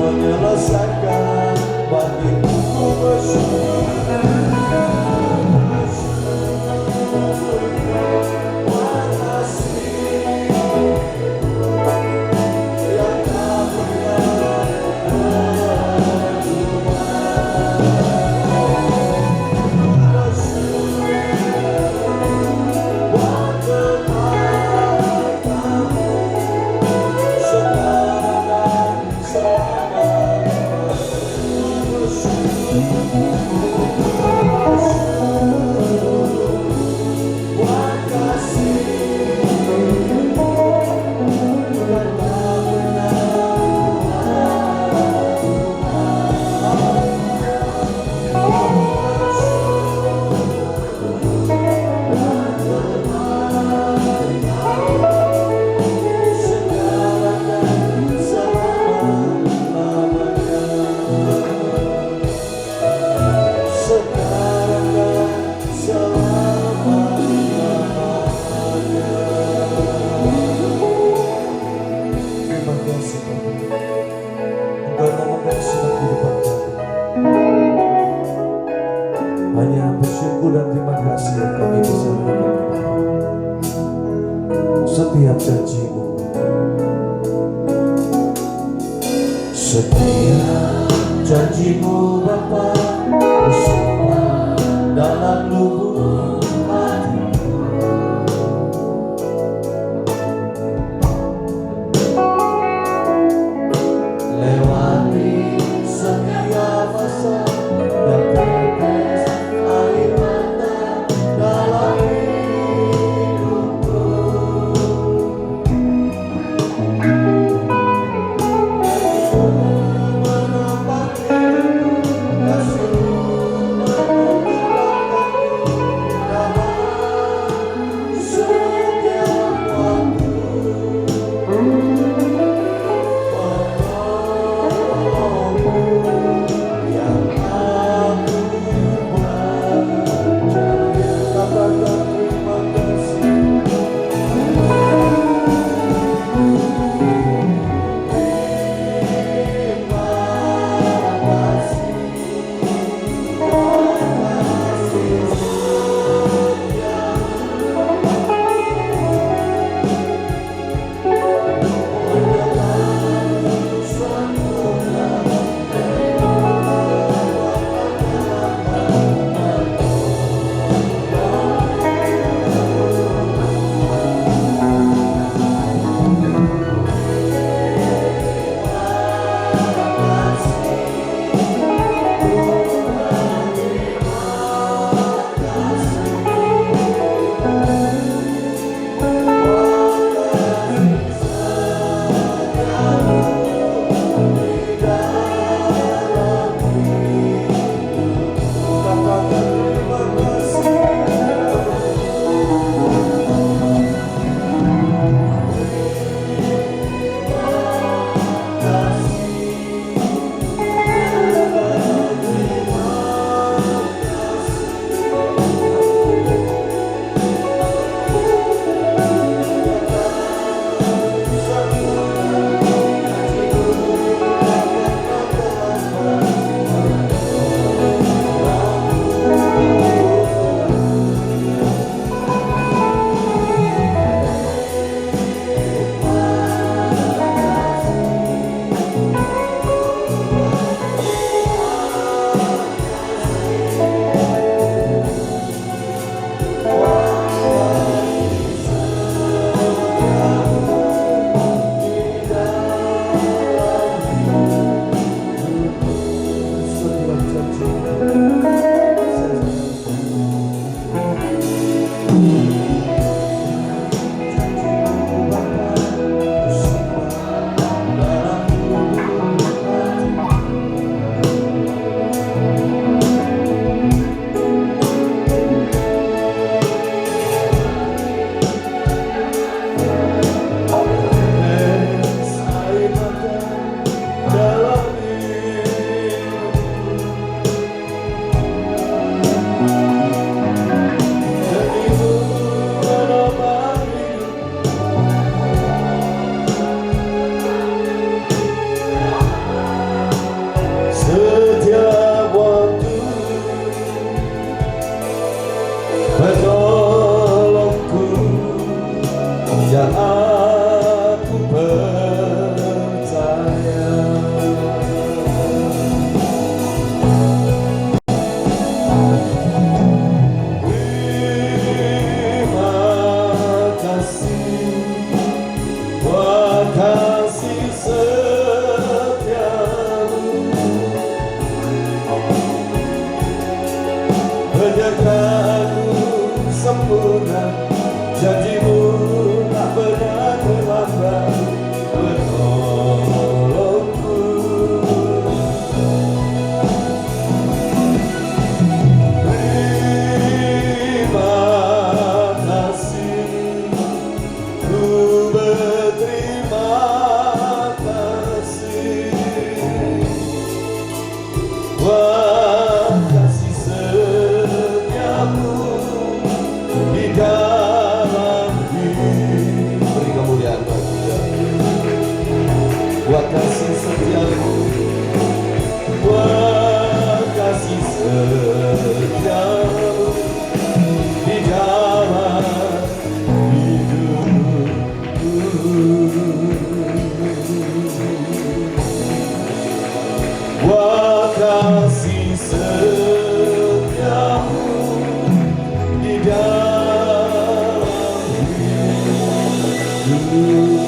menyelesaikan bagiku bersyukur. Hanya bersyukur dan terima kasih yang kami bisa lakukan. Setiap janji-Mu, setiap janji-Mu Bapa, bersumpah dalam lubuk hati. Lewati setiap fase dan tetes air mata dalam hidupku. Menopang hidupku, kasih-Mu Janjimu tak pernah terlambat menolongku. Terima kasih, ku berterima kasih. Wah, kasih setiamu di dalam hidup. Beri kemuliaan bagi Dia. Wah, kasih setiamu, wah, kasih setiamu di dalam hidupku. Wah, kasih setiamu di dalam hidupku.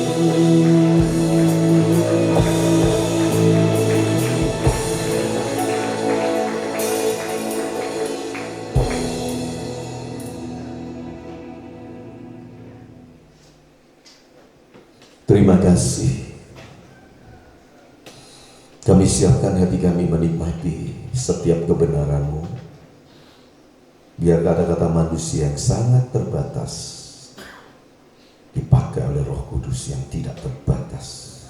Terima kasih. Kami siapkan hati kami menikmati setiap kebenaran-Mu. Biar kata-kata manusia yang sangat terbatas dipakai oleh Roh Kudus yang tidak terbatas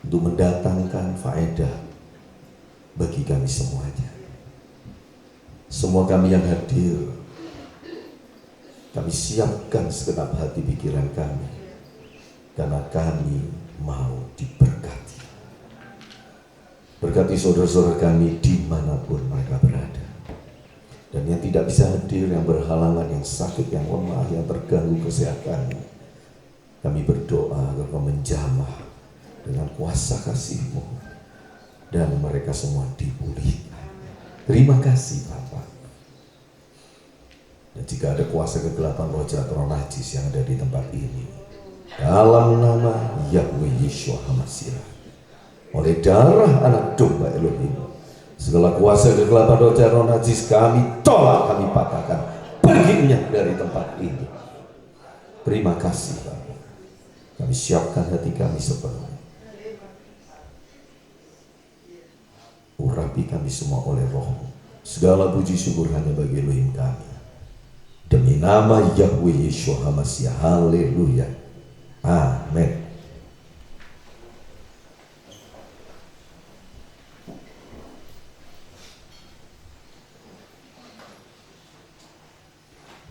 untuk mendatangkan faedah bagi kami semuanya. Semua kami yang hadir, kami siapkan segenap hati pikiran kami, karena kami mau diberkati. Berkati saudara-saudara kami dimanapun mereka berada. Dan yang tidak bisa hadir, yang berhalangan, yang sakit, yang lemah, yang terganggu kesehatannya, kami berdoa agar Kau menjamah dengan kuasa kasih-Mu dan mereka semua dipulihkan. Terima kasih Bapa. Dan jika ada kuasa kegelapan, roh jahat, roh najis yang ada di tempat ini, dalam nama Yahweh Yeshua HaMashiach, oleh darah anak domba Elohim, segala kuasa kegelapan, roh jahat, roh najis kami tolak, kami patahkan, perginya dari tempat ini. Terima kasih Bapa. Kami siapkan hati kami sepenuhnya. Urapi kami semua oleh Roh-Mu. Segala puji syukur hanya bagi Elohim kami. Demi nama Yahweh Yeshua HaMashiach. Haleluya. Amin.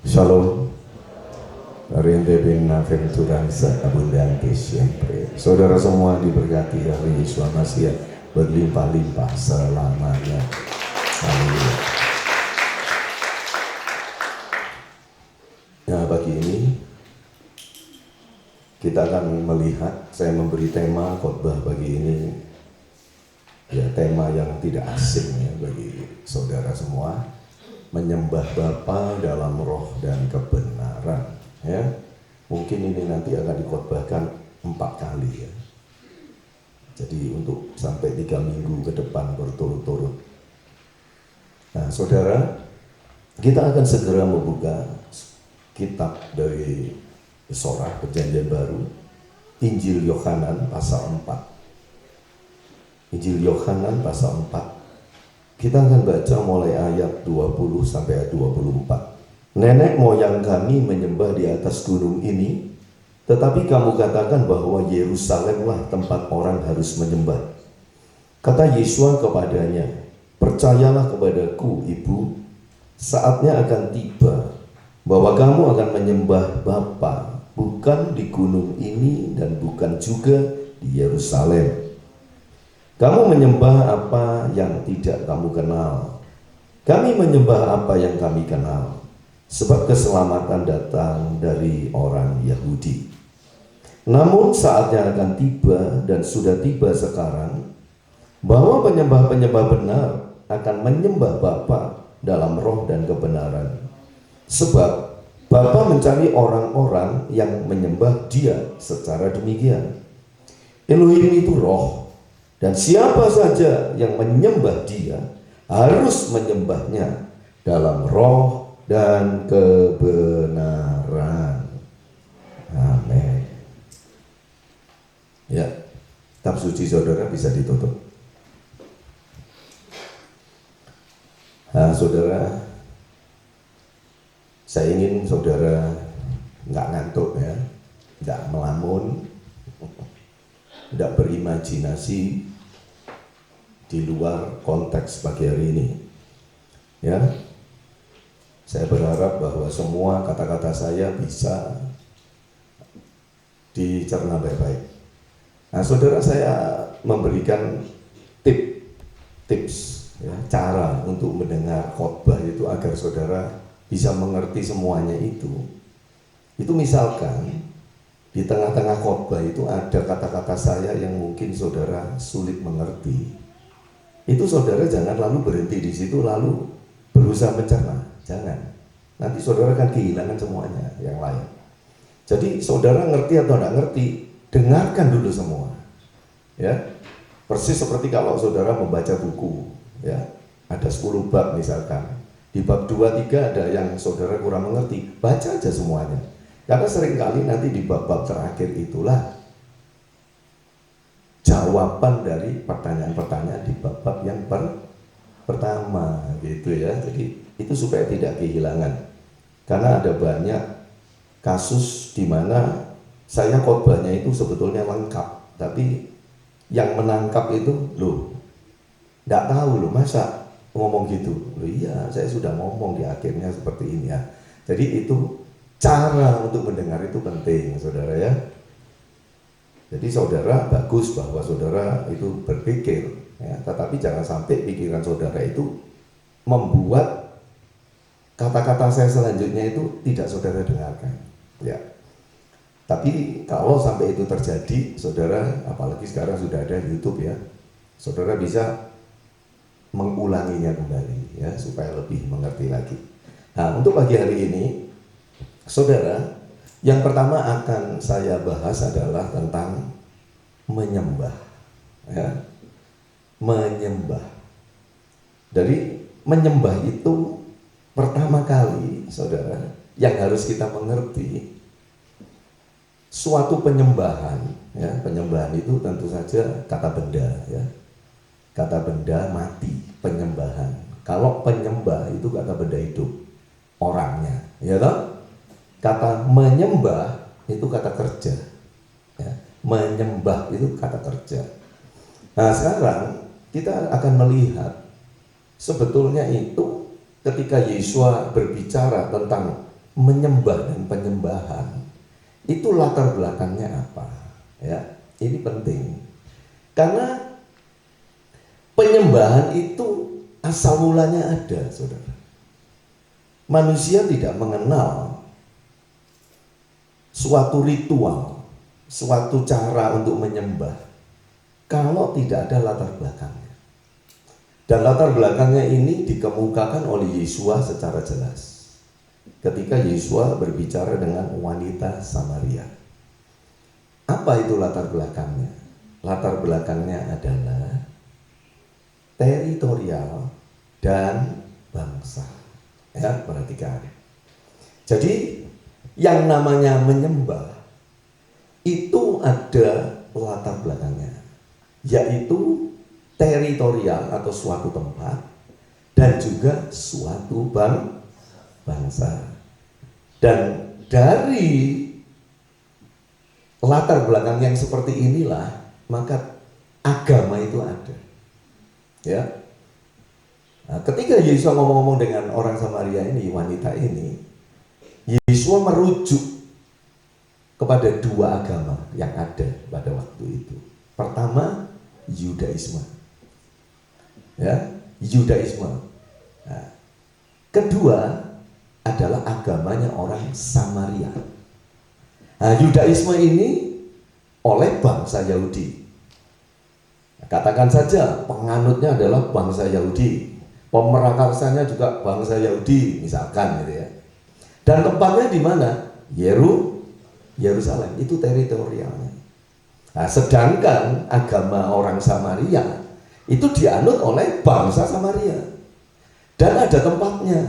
Shalom. Oriente bienaventuranza abundante siempre. Saudara semua diberkati oleh Yesus Masias berlimpah-limpah selamanya. Haleluya. Nah, pagi ini kita akan melihat, saya memberi tema khotbah pagi ini, ya tema yang tidak asing ya bagi saudara semua, menyembah Bapa dalam roh dan kebenaran. Ya, mungkin ini nanti akan dikhotbahkan 4 kali ya. Jadi untuk sampai 3 minggu ke depan berturut-turut. Nah, saudara, kita akan segera membuka kitab dari Sorah Perjanjian Baru, Injil Yohanan pasal 4. Injil Yohanan pasal 4. Kita akan baca mulai ayat 20 sampai ayat 24. Nenek moyang kami menyembah di atas gunung ini, tetapi kamu katakan bahwa Yerusalemlah tempat orang harus menyembah. Kata Yesua kepadanya, percayalah kepadaku, ibu, saatnya akan tiba bahwa kamu akan menyembah Bapa bukan di gunung ini dan bukan juga di Yerusalem. Kamu menyembah apa yang tidak kamu kenal. Kami menyembah apa yang kami kenal. Sebab keselamatan datang dari orang Yahudi. Namun saatnya akan tiba dan sudah tiba sekarang bahwa penyembah-penyembah benar akan menyembah Bapa dalam roh dan kebenaran. Sebab Bapa mencari orang-orang yang menyembah Dia secara demikian. Elohim itu roh, dan siapa saja yang menyembah Dia harus menyembahnya dalam roh dan kebenaran. Amin. Ya, kitab suci saudara bisa ditutup. Nah, saudara, saya ingin saudara nggak ngantuk ya, nggak melamun, nggak berimajinasi di luar konteks pagi hari ini. Ya, saya berharap bahwa semua kata-kata saya bisa dicerna baik-baik. Nah, saudara, saya memberikan tips ya, cara untuk mendengar khotbah itu agar saudara bisa mengerti semuanya itu. Itu misalkan di tengah-tengah khotbah itu ada kata-kata saya yang mungkin saudara sulit mengerti. Itu saudara jangan lalu berhenti di situ lalu berusaha mencerna, jangan. Nanti saudara akan kehilangan semuanya yang lain. Jadi saudara ngerti atau tidak ngerti, dengarkan dulu semua. Ya, persis seperti kalau saudara membaca buku, ya, ada 10 bab misalkan. Di bab 2, 3 ada yang saudara kurang mengerti, baca aja semuanya. Karena seringkali nanti di bab-bab terakhir itulah jawaban dari pertanyaan-pertanyaan di bab-bab yang pertama gitu ya. Jadi itu supaya tidak kehilangan. Karena ada banyak kasus di mana saya khotbahnya itu sebetulnya lengkap, tapi yang menangkap itu loh, nggak tahu loh, masa ngomong gitu. Loh iya, saya sudah ngomong di akhirnya seperti ini ya. Jadi itu cara untuk mendengar itu penting, saudara ya. Jadi saudara bagus bahwa saudara itu berpikir, ya, tetapi jangan sampai pikiran saudara itu membuat kata-kata saya selanjutnya itu tidak saudara dengarkan. Ya. Tapi kalau sampai itu terjadi, saudara, apalagi sekarang sudah ada YouTube ya, saudara bisa mengulanginya kembali ya supaya lebih mengerti lagi. Nah, untuk pagi hari ini, saudara, yang pertama akan saya bahas adalah tentang menyembah. Ya. Menyembah. Dari menyembah itu pertama kali, saudara, yang harus kita mengerti suatu penyembahan, ya, penyembahan itu tentu saja kata benda, ya, kata benda mati, penyembahan. Kalau penyembah itu kata benda hidup, orangnya, ya toh? Kata menyembah itu kata kerja, ya. Menyembah itu kata kerja. Nah sekarang kita akan melihat sebetulnya itu ketika Yesua berbicara tentang menyembah dan penyembahan, itu latar belakangnya apa? Ya, ini penting. Karena penyembahan itu asal mulanya ada, saudara. Manusia tidak mengenal suatu ritual, suatu cara untuk menyembah kalau tidak ada latar belakangnya. Dan latar belakangnya ini dikemukakan oleh Yesua secara jelas ketika Yesua berbicara dengan wanita Samaria. Apa itu latar belakangnya? Latar belakangnya adalah teritorial dan bangsa. Ya, perhatikan. Jadi yang namanya menyembah itu ada latar belakangnya, yaitu teritorial atau suatu tempat dan juga suatu bangsa. Dan dari latar belakang yang seperti inilah maka agama itu ada. Ya. Nah, ketika Yesus ngomong-ngomong dengan orang Samaria ini, wanita ini, Yesus merujuk kepada dua agama yang ada pada waktu itu. Pertama, Yudaisme. Ya, Yudaisme. Nah, kedua adalah agamanya orang Samaria. Nah, Yudaisme ini oleh bangsa Yahudi. Katakan saja penganutnya adalah bangsa Yahudi, pemerakarsanya juga bangsa Yahudi, misalkan gitu ya. Dan tempatnya di mana? Yerusalem, itu teritorialnya. Nah, sedangkan agama orang Samaria itu dianut oleh bangsa Samaria. Dan ada tempatnya,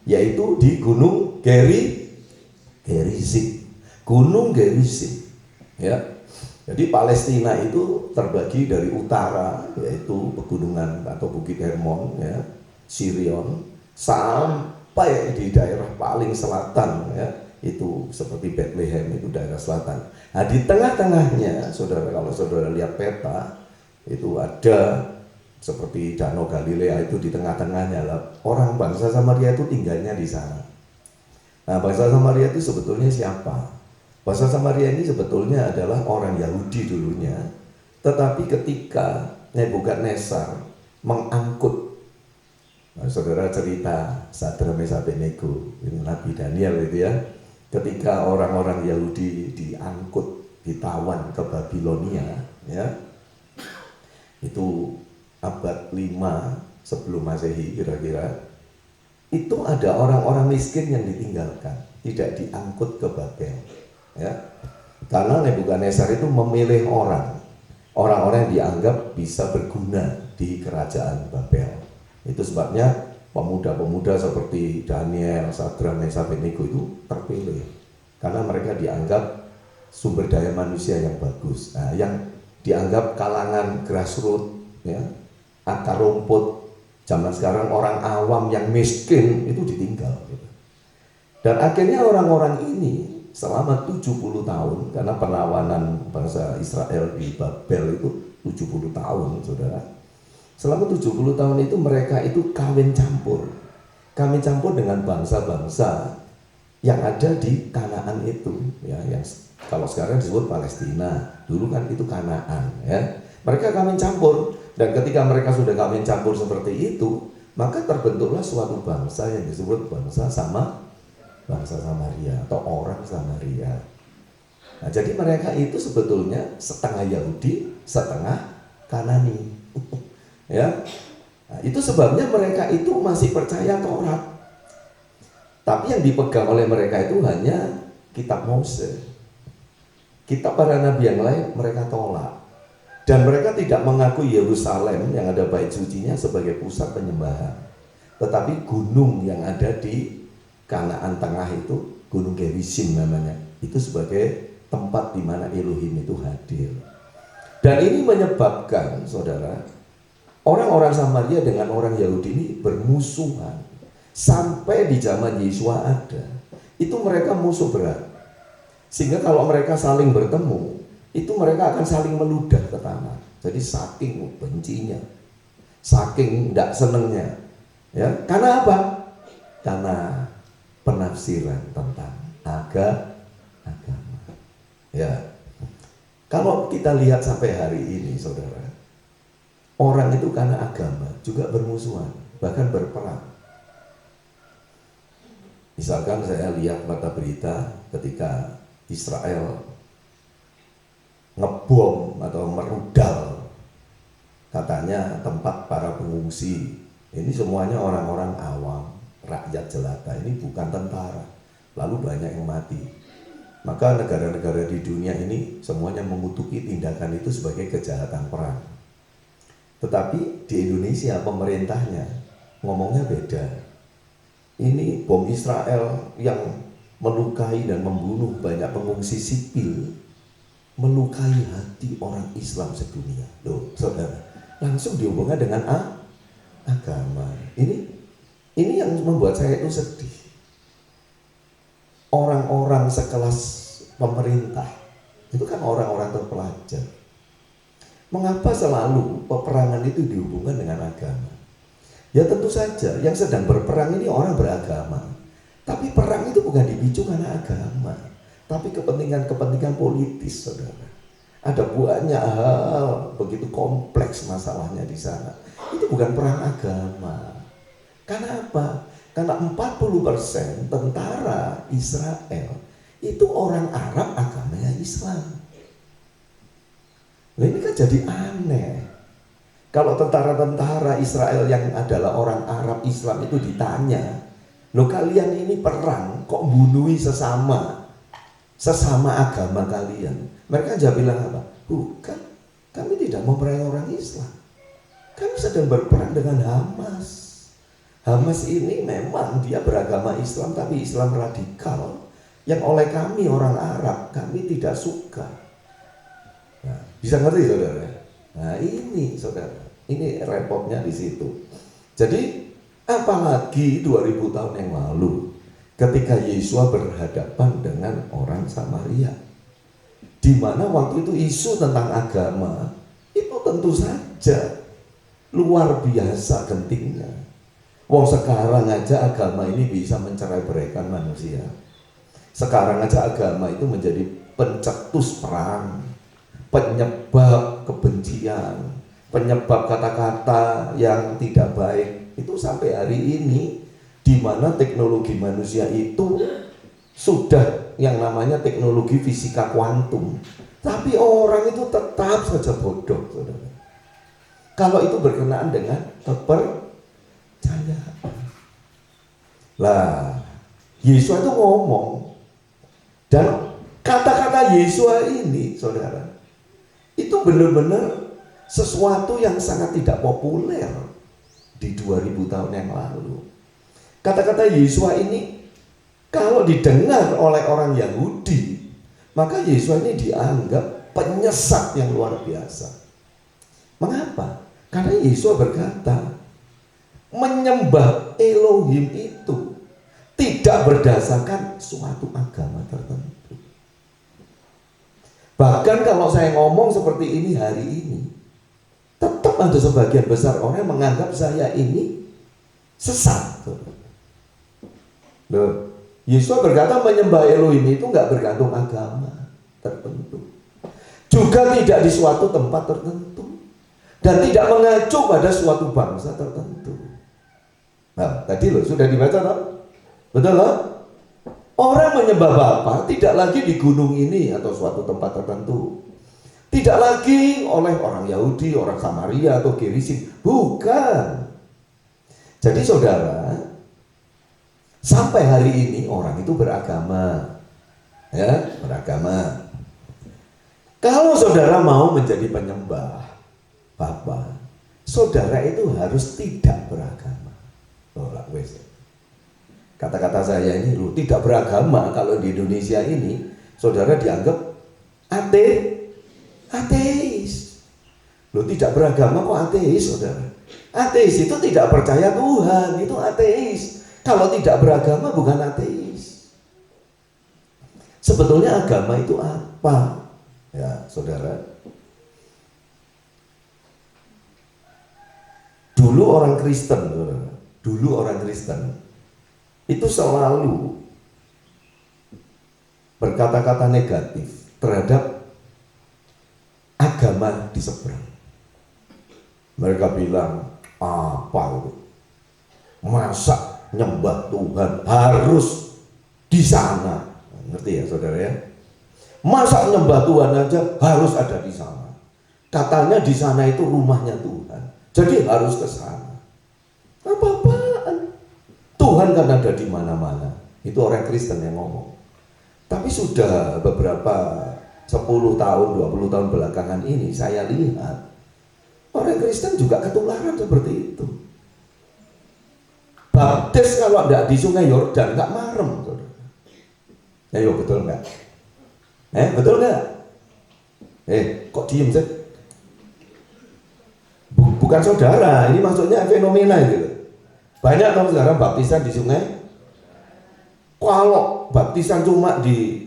yaitu di Gunung Gerizim. Gunung Gerizim. Ya. Jadi Palestina itu terbagi dari utara, yaitu pegunungan atau Bukit Hermon, ya, Sirion, sampai di daerah paling selatan, ya, itu seperti Bethlehem, itu daerah selatan. Nah, di tengah-tengahnya, saudara, kalau saudara lihat peta, itu ada seperti Danau Galilea, itu di tengah-tengahnya lah. Orang bangsa Samaria itu tinggalnya di sana. Nah, bangsa Samaria itu sebetulnya siapa? Bangsa Samaria ini sebetulnya adalah orang Yahudi dulunya, tetapi ketika Nebukadnezar mengangkut, nah, saudara cerita Sadrak Mesak Abednego, ini Nabi Daniel itu ya, ketika orang-orang Yahudi diangkut, ditawan ke Babilonia, ya, itu abad 5 sebelum Masehi kira-kira, itu ada orang-orang miskin yang ditinggalkan, tidak diangkut ke Babel. Ya, karena Nebukadnezar itu memilih orang-orang yang dianggap bisa berguna di kerajaan Babel. Itu sebabnya pemuda-pemuda seperti Daniel, Sadrak, Mesak, Abednego itu terpilih karena mereka dianggap sumber daya manusia yang bagus. Nah, yang dianggap kalangan grassroots, ya, akar rumput zaman sekarang, orang awam yang miskin itu ditinggal. Dan akhirnya orang-orang ini selama 70 tahun, karena penawanan bangsa Israel di Babel itu 70 tahun, saudara. Selama 70 tahun itu mereka itu kawin campur dengan bangsa-bangsa yang ada di Kanaan itu, ya, yang kalau sekarang disebut Palestina, dulu kan itu Kanaan, ya. Mereka kawin campur, dan ketika mereka sudah kawin campur seperti itu, maka terbentuklah suatu bangsa yang disebut bangsa Samaria atau orang Samaria. Nah, jadi mereka itu sebetulnya setengah Yahudi, setengah Kanani. Ya, nah, itu sebabnya mereka itu masih percaya Taurat. Tapi yang dipegang oleh mereka itu hanya kitab Mose. Kitab para nabi yang lain mereka tolak. Dan mereka tidak mengakui Yerusalem yang ada bait sucinya sebagai pusat penyembahan. Tetapi gunung yang ada di Kanaan Tengah itu, Gunung Gerizim namanya, itu sebagai tempat di mana Elohim itu hadir. Dan ini menyebabkan, saudara, orang-orang Samaria dengan orang Yahudi ini bermusuhan. Sampai di zaman Yesua ada, itu mereka musuh berat. Sehingga kalau mereka saling bertemu, itu mereka akan saling meludah ke tanah. Jadi saking bencinya, saking tidak senengnya, ya. Karena apa? Karena penafsiran tentang agama. Ya, kalau kita lihat sampai hari ini, saudara, orang itu karena agama juga bermusuhan, bahkan berperang. Misalkan saya lihat mata berita ketika Israel ngebom atau merudal, katanya tempat para pengungsi. Ini semuanya orang-orang awam, rakyat jelata, ini bukan tentara, lalu banyak yang mati. Maka negara-negara di dunia ini semuanya mengutuki tindakan itu sebagai kejahatan perang. Tetapi di Indonesia pemerintahnya ngomongnya beda. Ini bom Israel yang melukai dan membunuh banyak pengungsi sipil, melukai hati orang Islam sedunia. Loh, saudara, langsung dihubungkan dengan agama. Ini yang membuat saya itu sedih. Orang-orang sekelas pemerintah itu kan orang-orang terpelajar. Mengapa selalu peperangan itu dihubungkan dengan agama? Ya tentu saja yang sedang berperang ini orang beragama. Tapi perang itu bukan dipicu karena agama, tapi kepentingan-kepentingan politis, saudara. Ada banyak hal begitu kompleks masalahnya di sana. Itu bukan perang agama. Karena apa? Karena 40% tentara Israel itu orang Arab agamanya Islam. Nah, ini kan jadi aneh. Kalau tentara-tentara Israel yang adalah orang Arab Islam itu ditanya, loh kalian ini perang kok bunuhi sesama agama kalian? Mereka jawab bilang apa? Bukan, kami tidak memerangi orang Islam. Kami sedang berperang dengan Hamas. Hamas ini memang dia beragama Islam, tapi Islam radikal. yang oleh kami orang Arab, kami tidak suka. Nah, bisa ngerti saudara? Nah ini saudara, ini repotnya di situ. Jadi apalagi 2000 tahun yang lalu ketika Yesus berhadapan dengan orang Samaria, di mana waktu itu isu tentang agama itu tentu saja luar biasa gentingnya. Wong sekarang aja agama ini bisa mencerai-beraikan manusia. Sekarang aja agama itu menjadi pencetus perang, penyebab kebencian, penyebab kata-kata yang tidak baik. Itu sampai hari ini, di mana teknologi manusia itu sudah yang namanya teknologi fisika kuantum, tapi orang itu tetap saja bodoh, saudara. Kalau itu berkenaan dengan kepercayaan. Lah, Yesus itu ngomong, dan kata-kata Yesus ini, saudara, itu benar-benar sesuatu yang sangat tidak populer di 2000 tahun yang lalu. Kata-kata Yesus ini kalau didengar oleh orang Yahudi, maka Yesus ini dianggap penyesat yang luar biasa. Mengapa? Karena Yesus berkata, menyembah Elohim itu tidak berdasarkan suatu agama tertentu. Bahkan kalau saya ngomong seperti ini hari ini, tetap ada sebagian besar orang yang menganggap saya ini sesat. Loh, Yesus berkata menyembah Elohim itu nggak bergantung agama tertentu, juga tidak di suatu tempat tertentu, dan tidak mengacu pada suatu bangsa tertentu. Nah, tadi loh sudah dibaca loh, betul loh? Orang menyembah Bapa tidak lagi di gunung ini atau suatu tempat tertentu, tidak lagi oleh orang Yahudi, orang Samaria atau Gerisim, bukan. Jadi saudara, sampai hari ini orang itu beragama, ya, beragama. Kalau saudara mau menjadi penyembah Bapa, saudara itu harus tidak beragama. Oh, lah, wes. Kata-kata saya ini, lu tidak beragama. Kalau di Indonesia ini, saudara dianggap ateis. Lu tidak beragama kok ateis, saudara? Ateis itu tidak percaya Tuhan, itu ateis. Kalau tidak beragama bukan ateis. Sebetulnya agama itu apa? Ya, saudara. Dulu orang Kristen, saudara. Dulu orang Kristen itu selalu berkata-kata negatif terhadap agama di seberang. Mereka bilang, apa itu? Masa nyembah Tuhan harus di sana? Ngerti ya saudara ya? Masa nyembah Tuhan aja harus ada di sana? Katanya di sana itu rumahnya Tuhan, jadi harus ke sana. Apa-apaan? Tuhan kan ada di mana-mana. Itu orang Kristen yang ngomong. Tapi sudah beberapa 10 tahun, 20 tahun belakangan ini saya lihat orang Kristen juga ketularan seperti itu. Baptis kalau tidak di Sungai Yordan nggak marem, saudara. Ayo betul nggak? Betul nggak? Kok diem sih? Bukan saudara, ini maksudnya fenomena gitu. Banyak tahu sekarang baptisan di sungai. Kalau baptisan cuma di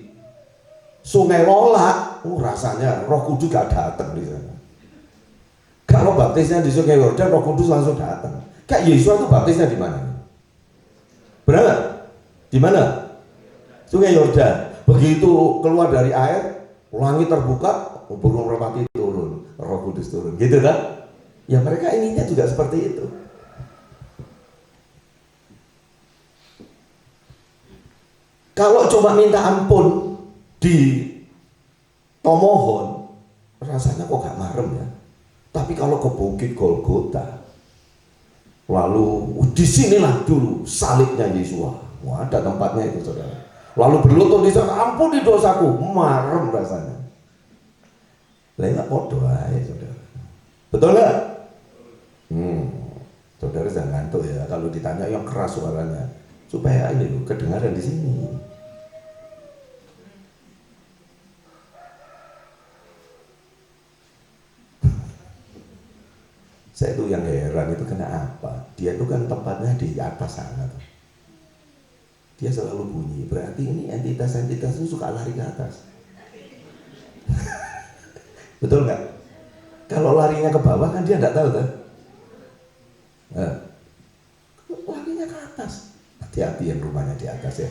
Sungai Lola, rasanya Roh Kudus gak datang di sana. Kalau baptisnya di Sungai Yordan, Roh Kudus langsung datang. Kayak Yesus itu baptisnya di mana? Benar? Di mana? Sungai Yordan. Begitu keluar dari air, langit terbuka, burung merpati turun, Roh Kudus turun. Gitu kan? Ya mereka inginnya juga seperti itu. Kalau cuma minta ampun di Tomohon, rasanya kok gak marem ya. Tapi kalau ke Bukit Golgota, lalu disinilah dulu salibnya Yesus. Wah, ada tempatnya itu saudara. Lalu berlutut di sana, ampuni dosaku, marem rasanya. Lah nggak podo aja saudara. Betul nggak? Saudara jangan ngantuk ya. Kalau ditanya yang keras suaranya, supaya ini loh kedengaran di sini. Saya tuh yang heran itu kenapa? Dia itu kan tempatnya di atas sana tuh. Dia selalu bunyi, berarti ini entitas-entitas itu suka lari ke atas. Betul nggak? Kalau larinya ke bawah kan dia nggak tahu kan? Nah, larinya ke atas. Hati-hati yang rumahnya di atas ya.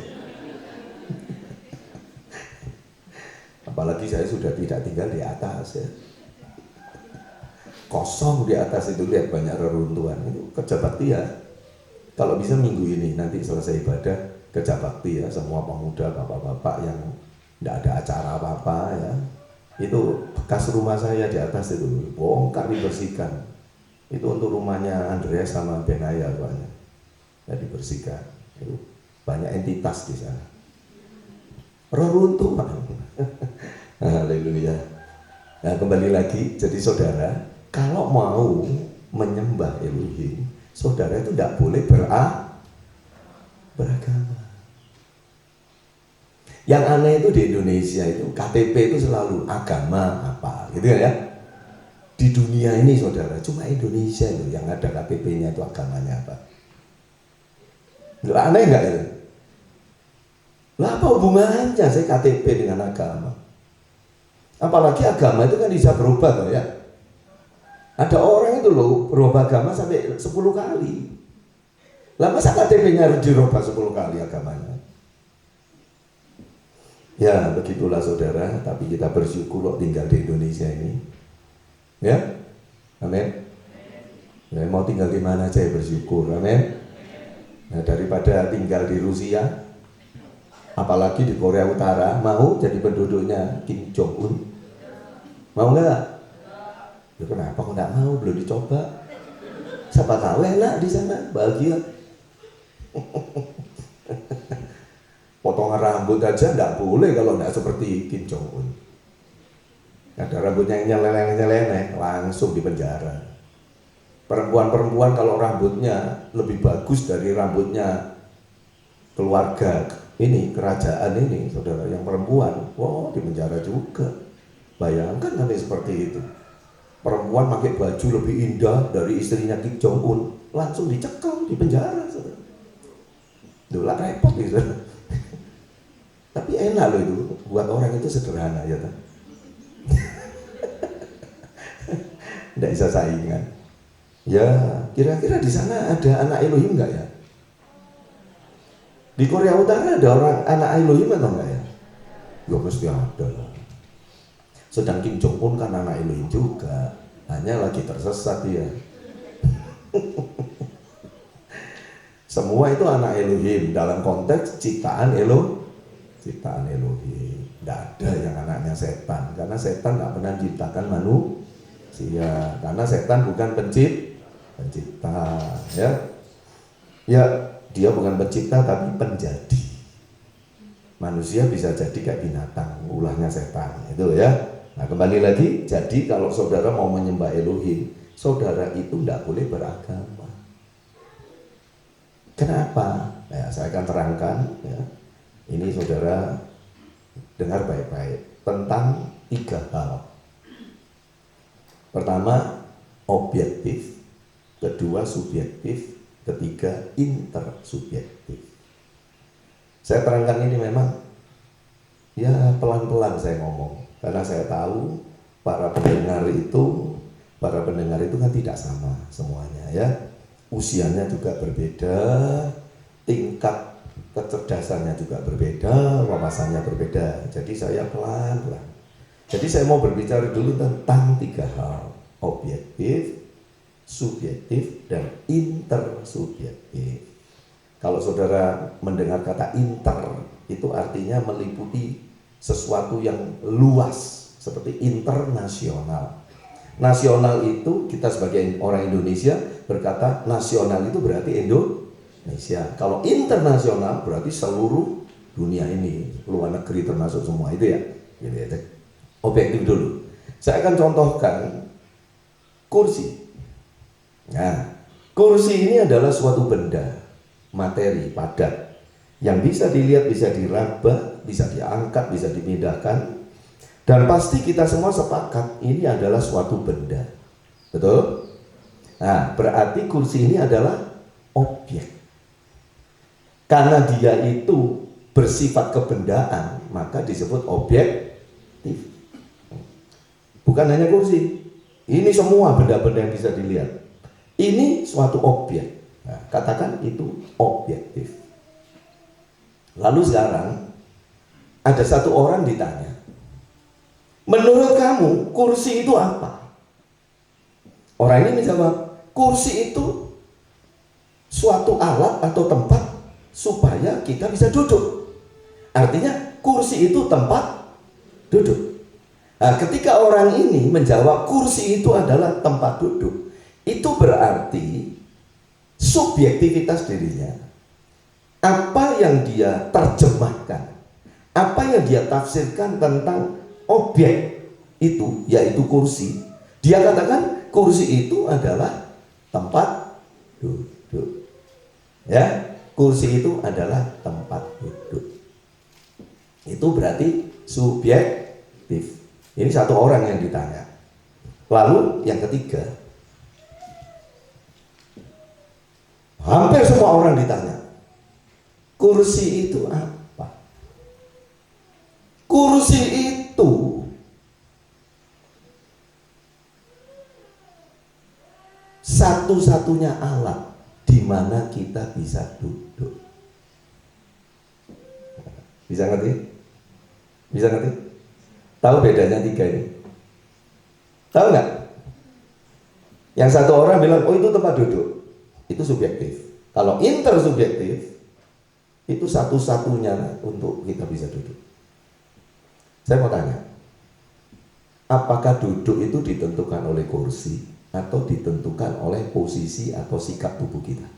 Apalagi saya sudah tidak tinggal di atas ya. Kosong di atas itu, lihat banyak reruntuhan. Itu kerja bakti ya. Kalau bisa minggu ini nanti selesai ibadah kerja bakti ya, semua pemuda, bapak-bapak yang tidak ada acara apa-apa ya, itu bekas rumah saya di atas itu bongkar dibersihkan. Itu untuk rumahnya Andreas sama Benaya soalnya ya, dibersihkan. Itu banyak entitas di sana, reruntuhan. Haleluya. Nah, kembali lagi, jadi saudara, kalau mau menyembah Elohim, saudara itu tidak boleh beragama. Yang aneh itu di Indonesia itu KTP itu selalu agama apa gitu ya. Di dunia ini saudara, cuma Indonesia itu yang ada KTP-nya itu agamanya apa. Nggak aneh nggak itu? Lah apa hubungannya saya KTP dengan agama? Apalagi agama itu kan bisa berubah loh ya. Ada orang itu loh berubah agama sampai 10 kali. Lah masa KTP-nya harus dirubah 10 kali agamanya? Ya begitulah saudara, tapi kita bersyukur loh tinggal di Indonesia ini. Ya, amin. Ya, mau tinggal di mana aja bersyukur, amin. Nah, daripada tinggal di Rusia, apalagi di Korea Utara, mau jadi penduduknya Kim Jong Un? Mau nggak? Ya kenapa kok nggak mau? Belum dicoba. Siapa tahu enak di sana, bahagia. Potongan rambut aja nggak boleh kalau nggak seperti Kim Jong Un. Ada rambutnya yang nyeleneh-nyeleneh, langsung di penjara. Perempuan-perempuan kalau rambutnya lebih bagus dari rambutnya keluarga ini, kerajaan ini, saudara, yang perempuan, wow, di penjara juga. Bayangkan nanti seperti itu. Perempuan pakai baju lebih indah dari istrinya Kim Jong Un, langsung dicekal di penjara, saudara. Duh, repot gitu. Tapi enak loh itu, buat orang itu sederhana ya kan. Tidak bisa saingan. Ya, kira-kira di sana ada anak Elohim nggak ya? Di Korea Utara ada orang anak Elohim atau enggak ya? Ya mesti ada lah. Sedang Kim Jong Un kan anak Elohim juga, hanya lagi tersesat dia. Semua itu anak Elohim dalam konteks ciptaan Elohim. Tidak ada yang anaknya setan, karena setan nggak pernah menciptakan manusia, karena setan bukan pencipta, ya. Ya, dia bukan pencipta tapi penjadi. Manusia bisa jadi kayak binatang, ulahnya setan, itu ya. Nah, kembali lagi, jadi kalau saudara mau menyembah Elohim, saudara itu tidak boleh beragama. Kenapa? Ya, saya akan terangkan ya. Ini saudara dengar baik-baik tentang 3 hal. Pertama, objektif. Kedua, subjektif. Ketiga, intersubjektif. Saya terangkan ini memang ya pelan-pelan saya ngomong, karena saya tahu para pendengar itu kan tidak sama semuanya ya. Usianya juga berbeda, tingkat kecerdasannya juga berbeda, wawasannya berbeda. Jadi saya pelan-pelan. Jadi saya mau berbicara dulu tentang 3 hal: objektif, subjektif, dan intersubjektif. Kalau saudara mendengar kata inter, itu artinya meliputi sesuatu yang luas, seperti internasional. Nasional itu kita sebagai orang Indonesia berkata nasional itu berarti Indonesia. Kalau internasional berarti seluruh dunia ini, luar negeri termasuk semua itu ya. Objektif dulu. Saya akan contohkan kursi. Nah, kursi ini adalah suatu benda, materi padat yang bisa dilihat, bisa diraba, bisa diangkat, bisa dipindahkan, dan pasti kita semua sepakat ini adalah suatu benda. Betul? Nah, berarti kursi ini adalah objek. Karena dia itu bersifat kebendaan, maka disebut objektif. Bukan hanya kursi, ini semua benda-benda yang bisa dilihat. Ini suatu objek. Nah, katakan itu objektif. Lalu sekarang ada satu orang ditanya, menurut kamu kursi itu apa? Orang ini menjawab, kursi itu suatu alat atau tempat supaya kita bisa duduk. Artinya kursi itu tempat duduk. Nah, ketika orang ini menjawab kursi itu adalah tempat duduk, itu berarti subjektivitas dirinya, apa yang dia terjemahkan, apa yang dia tafsirkan tentang objek itu, yaitu kursi, dia katakan kursi itu adalah tempat duduk. Ya, kursi itu adalah tempat duduk. Itu berarti subjektif. Ini satu orang yang ditanya. Lalu yang ketiga, hampir semua orang ditanya, kursi itu apa? Kursi itu satu-satunya alat di mana kita bisa duduk. Bisa ngerti? Bisa ngerti? Tahu bedanya tiga ini? Tahu nggak? Yang satu orang bilang, oh itu tempat duduk, itu subjektif. Kalau intersubjektif, itu satu-satunya untuk kita bisa duduk. Saya mau tanya, apakah duduk itu ditentukan oleh kursi atau ditentukan oleh posisi atau sikap tubuh kita?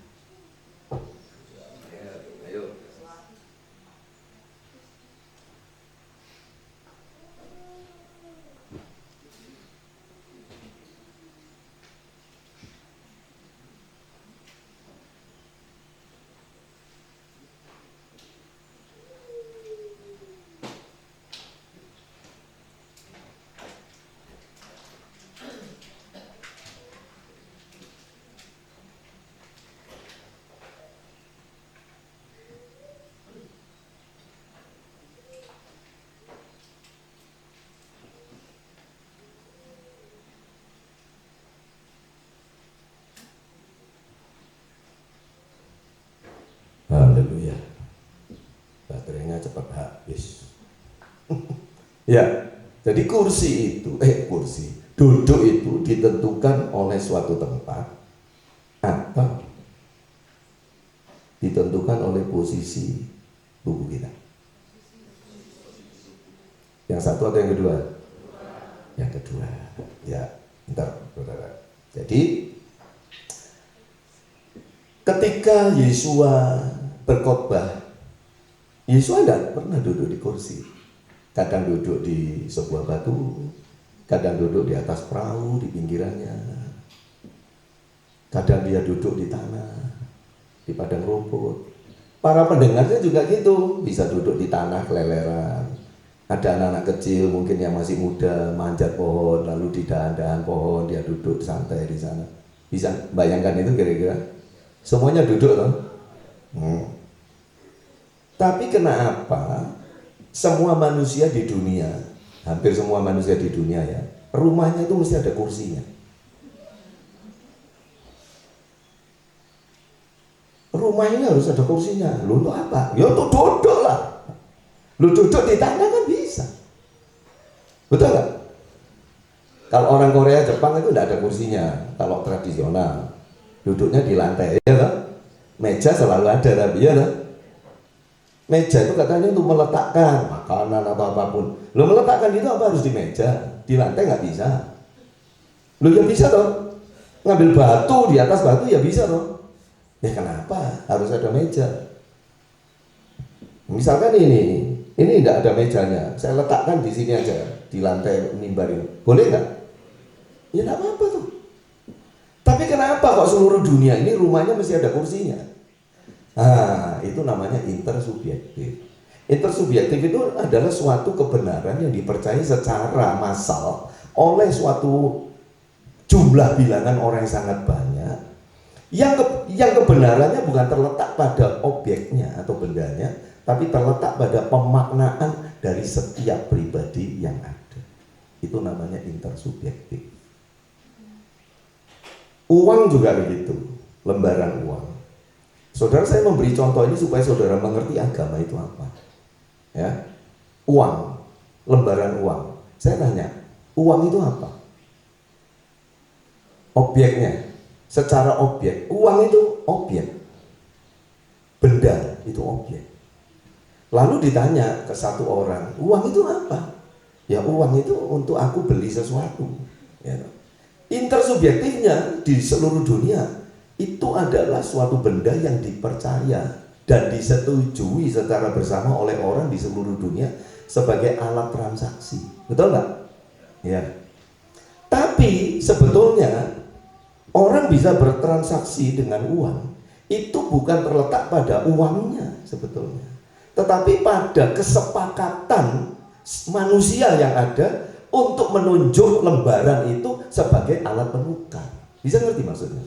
Haleluya. Baterainya cepat habis. Ya, jadi duduk itu ditentukan oleh suatu tempat atau ditentukan oleh posisi tubuh kita. Yang satu atau yang kedua? Yang kedua. Ya, bentar, saudara. Jadi ketika Yesua berkhotbah, Yesua tidak pernah duduk di kursi. Kadang duduk di sebuah batu, kadang duduk di atas perahu di pinggirannya, kadang dia duduk di tanah, di padang rumput. Para pendengarnya juga gitu, bisa duduk di tanah keleleran. Ada anak-anak kecil mungkin yang masih muda manjat pohon, lalu di dahan-dahan pohon dia duduk santai di sana. Bisa bayangkan itu kira-kira? Semuanya duduk loh. Tapi kenapa semua manusia di dunia, hampir semua manusia di dunia ya, rumahnya itu mesti ada kursinya. Rumah ini harus ada kursinya. Lu untuk apa? Ya untuk duduk lah. Lu duduk di tanah kan bisa. Betul nggak? Kalau orang Korea, Jepang itu tidak ada kursinya. Kalau tradisional, duduknya di lantai, ya kan? Meja selalu ada, tapi ya kan? Meja itu katanya untuk meletakkan makanan atau apapun. Lo meletakkan itu apa harus di meja? Di lantai nggak bisa. Lo ya bisa toh. Ngambil batu di atas batu ya bisa toh. Ya kenapa harus ada meja? Misalkan ini tidak ada mejanya, saya letakkan di sini aja di lantai mimbar ini, boleh nggak? Ya nggak apa-apa tuh. Tapi kenapa kok seluruh dunia ini rumahnya mesti ada kursinya? Nah, itu namanya intersubjektif. Intersubjektif itu adalah suatu kebenaran yang dipercayai secara massal oleh suatu jumlah bilangan orang yang sangat banyak. Yang kebenarannya bukan terletak pada objeknya atau bendanya, tapi terletak pada pemaknaan dari setiap pribadi yang ada. Itu namanya intersubjektif. Uang juga begitu, lembaran uang. Saudara, saya memberi contoh ini supaya saudara mengerti agama itu apa. Ya, uang, lembaran uang. Saya tanya, uang itu apa? Objeknya. Secara objek, uang itu objek, benda itu objek. Lalu ditanya ke satu orang, uang itu apa? Ya, uang itu untuk aku beli sesuatu. Ya. Intersubjektifnya di seluruh dunia itu adalah suatu benda yang dipercaya dan disetujui secara bersama oleh orang di seluruh dunia sebagai alat transaksi. Betul nggak? Ya. Tapi sebetulnya orang bisa bertransaksi dengan uang itu bukan terletak pada uangnya sebetulnya, tetapi pada kesepakatan manusia yang ada untuk menunjuk lembaran itu sebagai alat penukar. Bisa ngerti maksudnya?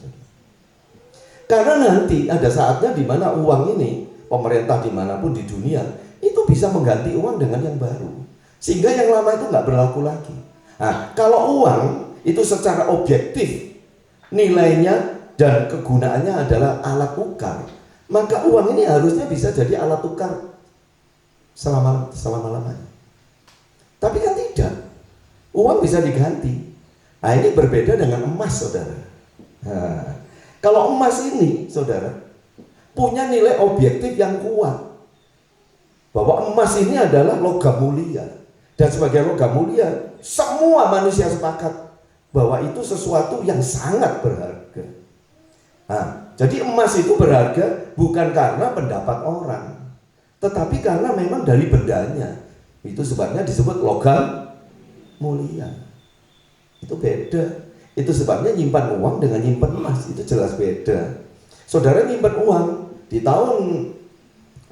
Karena nanti ada saatnya di mana uang ini, pemerintah dimanapun di dunia itu bisa mengganti uang dengan yang baru, sehingga yang lama itu nggak berlaku lagi. Nah, kalau uang itu secara objektif nilainya dan kegunaannya adalah alat tukar, maka uang ini harusnya bisa jadi alat tukar selama-lamanya. Tapi kan tidak, uang bisa diganti. Nah, ini berbeda dengan emas, saudara. Nah, kalau emas ini, saudara, punya nilai objektif yang kuat, bahwa emas ini adalah logam mulia, dan sebagai logam mulia semua manusia sepakat bahwa itu sesuatu yang sangat berharga. Nah, jadi emas itu berharga bukan karena pendapat orang, tetapi karena memang dari bendanya. Itu sebabnya disebut logam mulia. Itu beda. Itu sebabnya nyimpan uang dengan nyimpan emas itu jelas beda. Saudara nyimpan uang di tahun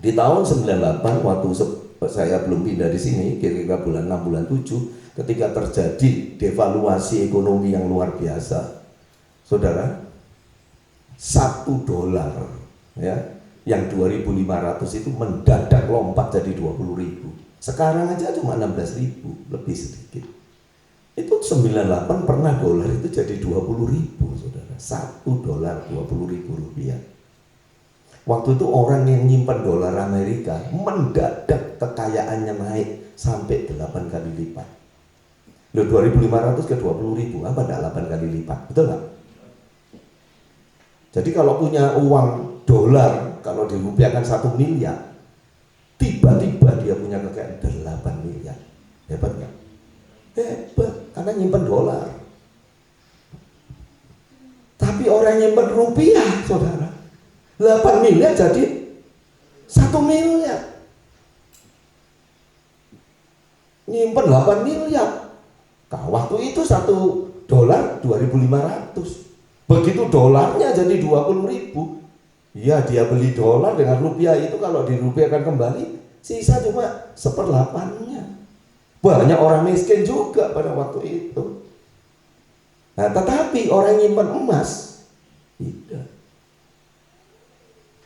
98 waktu saya belum pindah di sini, kira-kira bulan 6 bulan 7, ketika terjadi devaluasi ekonomi yang luar biasa, saudara, $1 ya, yang 2.500 itu mendadak lompat jadi 20.000. Sekarang aja cuma 16.000, lebih sedikit. Itu 98 pernah dolar itu jadi 20.000, saudara. $1 20.000 rupiah. Waktu itu orang yang nyimpan dolar Amerika mendadak kekayaannya naik sampai 8 kali lipat. Loh, 2.500 ke 20.000, apa enggak 8 kali lipat? Betul nggak? Jadi kalau punya uang dolar, kalau dirupiahkan 1 miliar, tiba-tiba dia punya kekayaan 8 miliar. Hebat nggak? Hebat, karena nyimpan dolar. Tapi orang nyimpan rupiah, saudara, 8 miliar jadi 1 miliar. Nyimpan 8 miliar. Nah, waktu itu $1 2.500. Begitu dolarnya jadi 20.000, ya dia beli dolar dengan rupiah itu kalau dirupiahkan kembali sisa cuma 1/8-nya. Banyak orang miskin juga pada waktu itu. Nah, tetapi orang yang nyimpan emas tidak.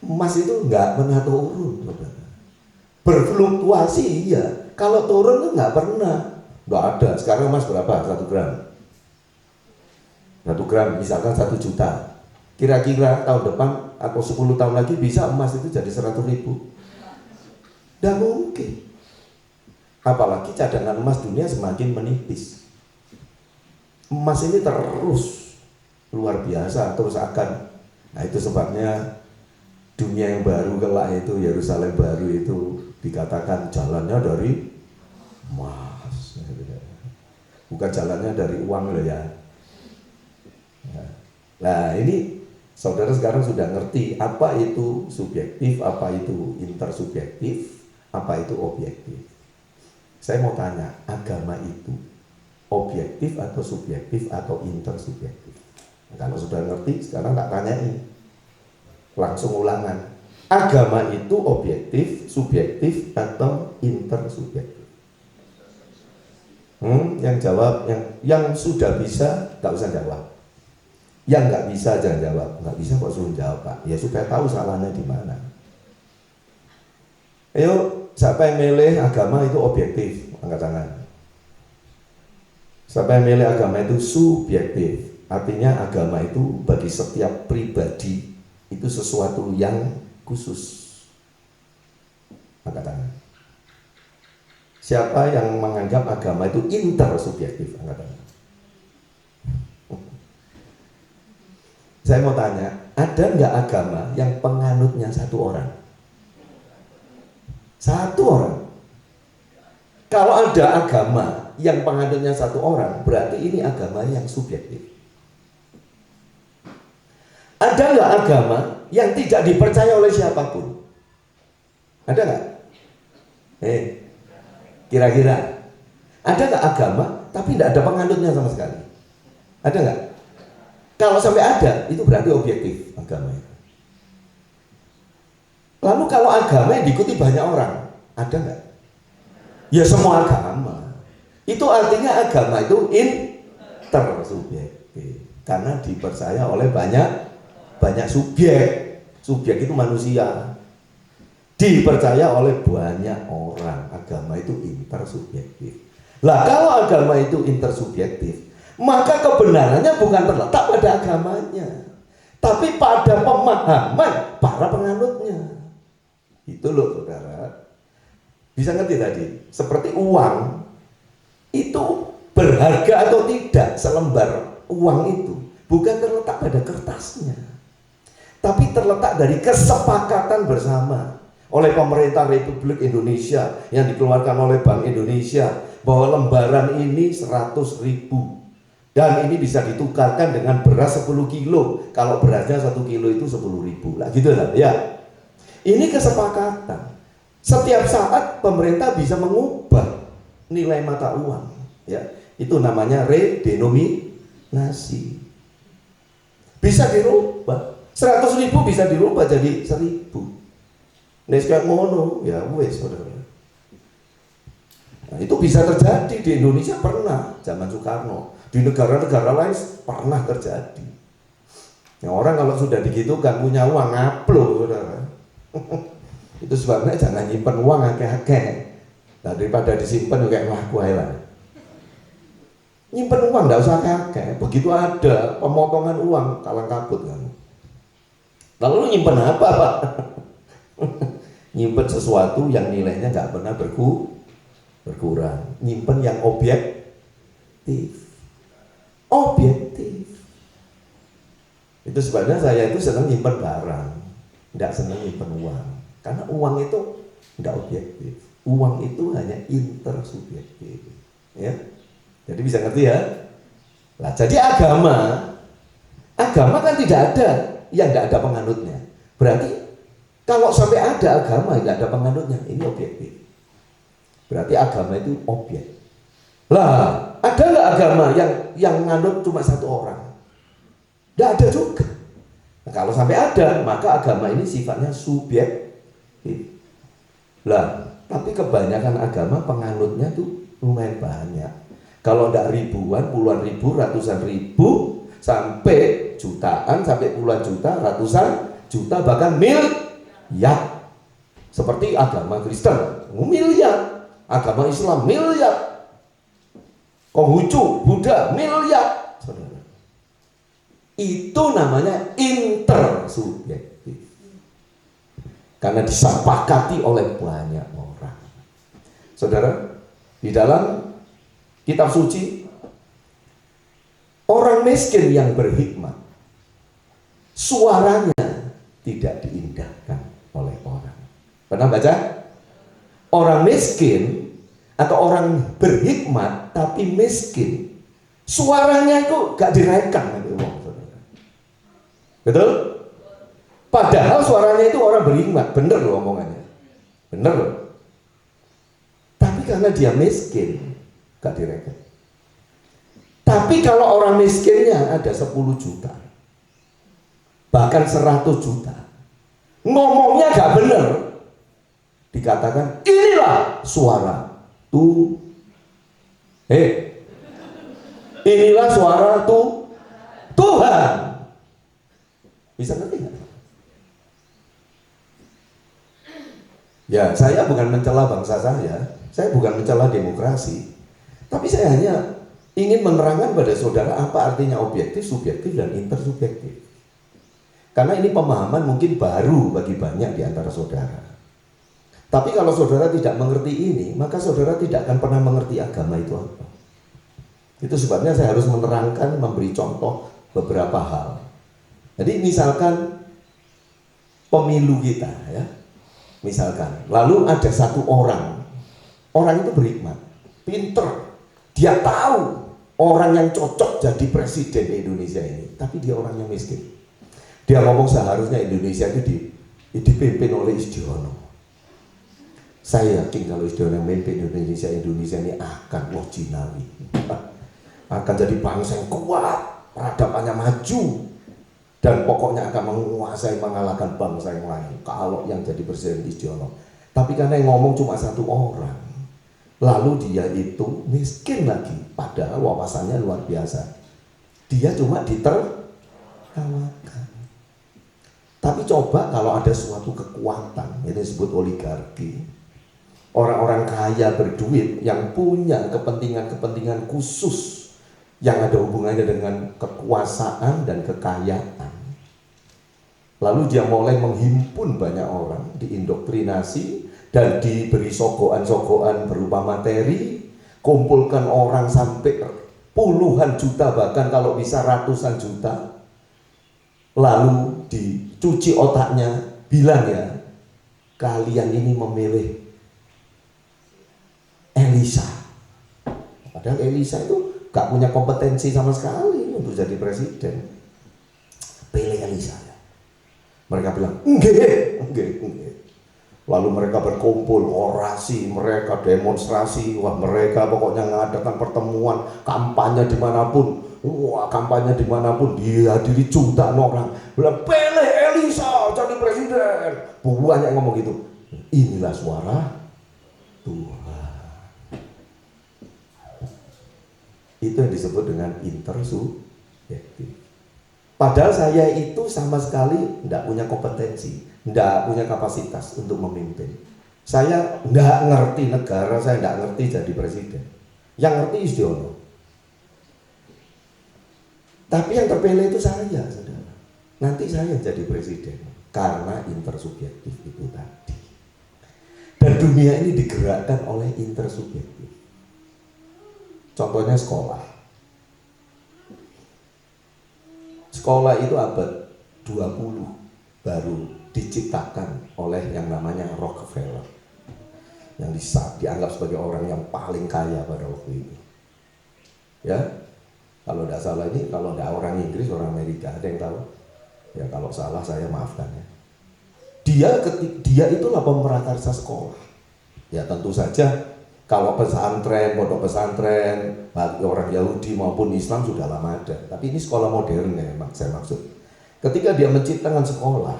Emas itu nggak pernah turun, berfluktuasi iya. Kalau turun itu nggak pernah. Nggak ada. Sekarang emas berapa? 1 gram. 1 gram misalkan 1 juta. Kira-kira tahun depan atau 10 tahun lagi bisa emas itu jadi 100.000? Nggak mungkin. Apalagi cadangan emas dunia semakin menipis. Emas ini terus luar biasa, terus akan. Nah, itu sebabnya dunia yang baru kelak itu, Yerusalem baru itu dikatakan jalannya dari emas. Bukan jalannya dari uang loh ya. Nah, ini saudara sekarang sudah ngerti apa itu subjektif, apa itu intersubjektif, apa itu objektif. Saya mau tanya, agama itu objektif atau subjektif atau intersubjektif? Nah, kalau sudah ngerti, sekarang tak tanyain, langsung ulangan. Agama itu objektif, subjektif atau intersubjektif? Yang jawab, yang sudah bisa, tak usah jawab. Yang nggak bisa jangan jawab, nggak bisa kok suruh jawab Pak. Ya supaya tahu salahnya di mana. Ayo, siapa yang milih agama itu objektif? Angkat tangan. Siapa yang milih agama itu subjektif. Artinya agama itu bagi setiap pribadi itu sesuatu yang khusus. Angkat tangan. Siapa yang menganggap agama itu intersubjektif? Angkat tangan. Saya mau tanya, ada nggak agama yang penganutnya satu orang? Satu orang. Kalau ada agama yang penganutnya satu orang, berarti ini agama yang subjektif. Ada nggak agama yang tidak dipercaya oleh siapapun? Ada nggak? Kira-kira ada nggak agama tapi tidak ada penganutnya sama sekali? Ada nggak? Kalau sampai ada, itu berarti objektif agama itu. Lalu kalau agama yang diikuti banyak orang, ada nggak? Ya semua agama. Itu artinya agama itu intersubjektif, karena dipercaya oleh banyak subjek. Subjek itu manusia. Dipercaya oleh banyak orang. Agama itu intersubjektif. Lah kalau agama itu intersubjektif, maka kebenarannya bukan terletak pada agamanya, tapi pada pemahaman para penganutnya. Itu loh saudara. Bisa ngerti tadi? Seperti uang itu berharga atau tidak, selembar uang itu bukan terletak pada kertasnya, tapi terletak dari kesepakatan bersama oleh pemerintah Republik Indonesia yang dikeluarkan oleh Bank Indonesia bahwa lembaran ini 100.000 dan ini bisa ditukarkan dengan beras 10 kilo. Kalau berasnya 1 kilo itu 10.000 lah, gitu lah ya. Ini kesepakatan. Setiap saat pemerintah bisa mengubah nilai mata uang, ya. Itu namanya redenominasi. Bisa dirubah. 100.000 bisa dirubah jadi 1.000. Nek kayak ngono, ya wes saudara. Nah, itu bisa terjadi di Indonesia, pernah zaman Soekarno. Di negara-negara lain pernah terjadi. Nah, orang kalau sudah digitukan punya uang ngaplo saudara. Itu sebabnya jangan nyimpen uang akeh-akeh. Nah, daripada disimpan kayak ngaku aja lah. Nyimpen uang enggak usah akeh-akeh. Begitu ada pemotongan uang kalang kabut kan. Lalu lu nyimpen apa Pak? Nyimpen sesuatu yang nilainya nggak pernah berkurang. Nyimpen yang objektif. Itu sebabnya saya itu senang nyimpen barang, nggak senang nyimpen uang. Karena uang itu nggak objektif. Uang itu hanya intersubjektif. Ya, jadi bisa ngerti ya. Nah, jadi agama kan tidak ada yang nggak ada penganutnya. Berarti kalau sampai ada agama nggak ada penganutnya, ini objektif. Berarti agama itu objek. Lah, ada nggak agama yang nganut cuma satu orang? Nggak ada juga. Nah, kalau sampai ada, maka agama ini sifatnya subjektif. Lah, tapi kebanyakan agama penganutnya tuh lumayan banyak. Kalau nggak ribuan, puluhan ribu, ratusan ribu, sampai jutaan, sampai puluhan juta, ratusan juta, bahkan miliar. Seperti agama Kristen, miliar. Agama Islam, miliar. Konghucu, Buddha, miliar. Saudara. Itu namanya intersubjektif. Karena disepakati oleh banyak orang. Saudara, di dalam kitab suci, orang miskin yang berhikmat, suaranya tidak diindahkan oleh orang. Pernah baca? Orang miskin atau orang berhikmat tapi miskin, suaranya itu gak direkam oleh orang. Betul? Padahal suaranya itu orang berhikmat, bener loh omongannya, bener loh. Tapi karena dia miskin, gak direkam. Tapi kalau orang miskinnya ada 10 juta, bahkan 100 juta, ngomongnya gak bener, dikatakan inilah suara inilah suara Tuhan. Bisa ngerti nggak? Ya, saya bukan mencela bangsa saya bukan mencela demokrasi, tapi saya hanya ingin menerangkan pada saudara apa artinya objektif, subjektif, dan intersubjektif. Karena ini pemahaman mungkin baru bagi banyak di antara saudara. Tapi kalau saudara tidak mengerti ini, maka saudara tidak akan pernah mengerti agama itu apa. Itu sebabnya saya harus menerangkan, memberi contoh beberapa hal. Jadi misalkan pemilu kita ya, misalkan, lalu ada satu orang itu berhikmat, pinter, dia tahu orang yang cocok jadi presiden di Indonesia ini, tapi dia orang yang miskin. Dia ngomong seharusnya Indonesia itu dipimpin oleh Isdiono. Saya yakin kalau Isdiono yang memimpin Indonesia ini akan jinawi, akan jadi bangsa yang kuat, peradabannya maju, dan pokoknya akan menguasai, mengalahkan bangsa yang lain kalau yang jadi presiden Isdiono. Tapi karena yang ngomong cuma satu orang, lalu dia itu miskin lagi, padahal wawasannya luar biasa. Dia cuma ditertawakan. Tapi coba kalau ada suatu kekuatan, ini disebut oligarki, orang-orang kaya berduit yang punya kepentingan-kepentingan khusus yang ada hubungannya dengan kekuasaan dan kekayaan. Lalu dia mulai menghimpun banyak orang, diindoktrinasi dan diberi sogokan-sogokan berupa materi, kumpulkan orang sampai puluhan juta, bahkan kalau bisa ratusan juta. Lalu dicuci otaknya, bilang ya, kalian ini memilih Elisa. Padahal Elisa itu gak punya kompetensi sama sekali untuk jadi presiden. Pilih Elisa ya. Mereka bilang, enggak. Lalu mereka berkumpul, orasi, mereka demonstrasi, wah mereka pokoknya mengadakan pertemuan, kampanye dimanapun. Wah, kampanye dimanapun dihadiri jutaan orang, bilang pilih Elisa jadi presiden. Banyak yang ngomong gitu. Inilah suara Tuhan. Itu yang disebut dengan intersubjektif. Padahal saya itu sama sekali tidak punya kompetensi, tidak punya kapasitas untuk memimpin. Saya tidak ngerti negara, saya tidak ngerti jadi presiden. Yang ngerti Isdiono. Tapi yang terpilih itu saya, saudara. Nanti saya jadi presiden karena intersubjektif itu tadi. Dan dunia ini digerakkan oleh intersubjektif. Contohnya sekolah. Sekolah itu abad 20 baru diciptakan oleh yang namanya Rockefeller, yang dianggap sebagai orang yang paling kaya pada waktu itu. Ya, kalau tidak salah ini, kalau tidak orang Inggris, orang Amerika, ada yang tahu? Ya kalau salah saya maafkan ya. Dia itulah pemrakarsa sekolah. Ya tentu saja kalau pesantren, pondok pesantren, bagi orang Yahudi maupun Islam sudah lama ada. Tapi ini sekolah modern ya, saya maksud. Ketika dia menciptakan sekolah,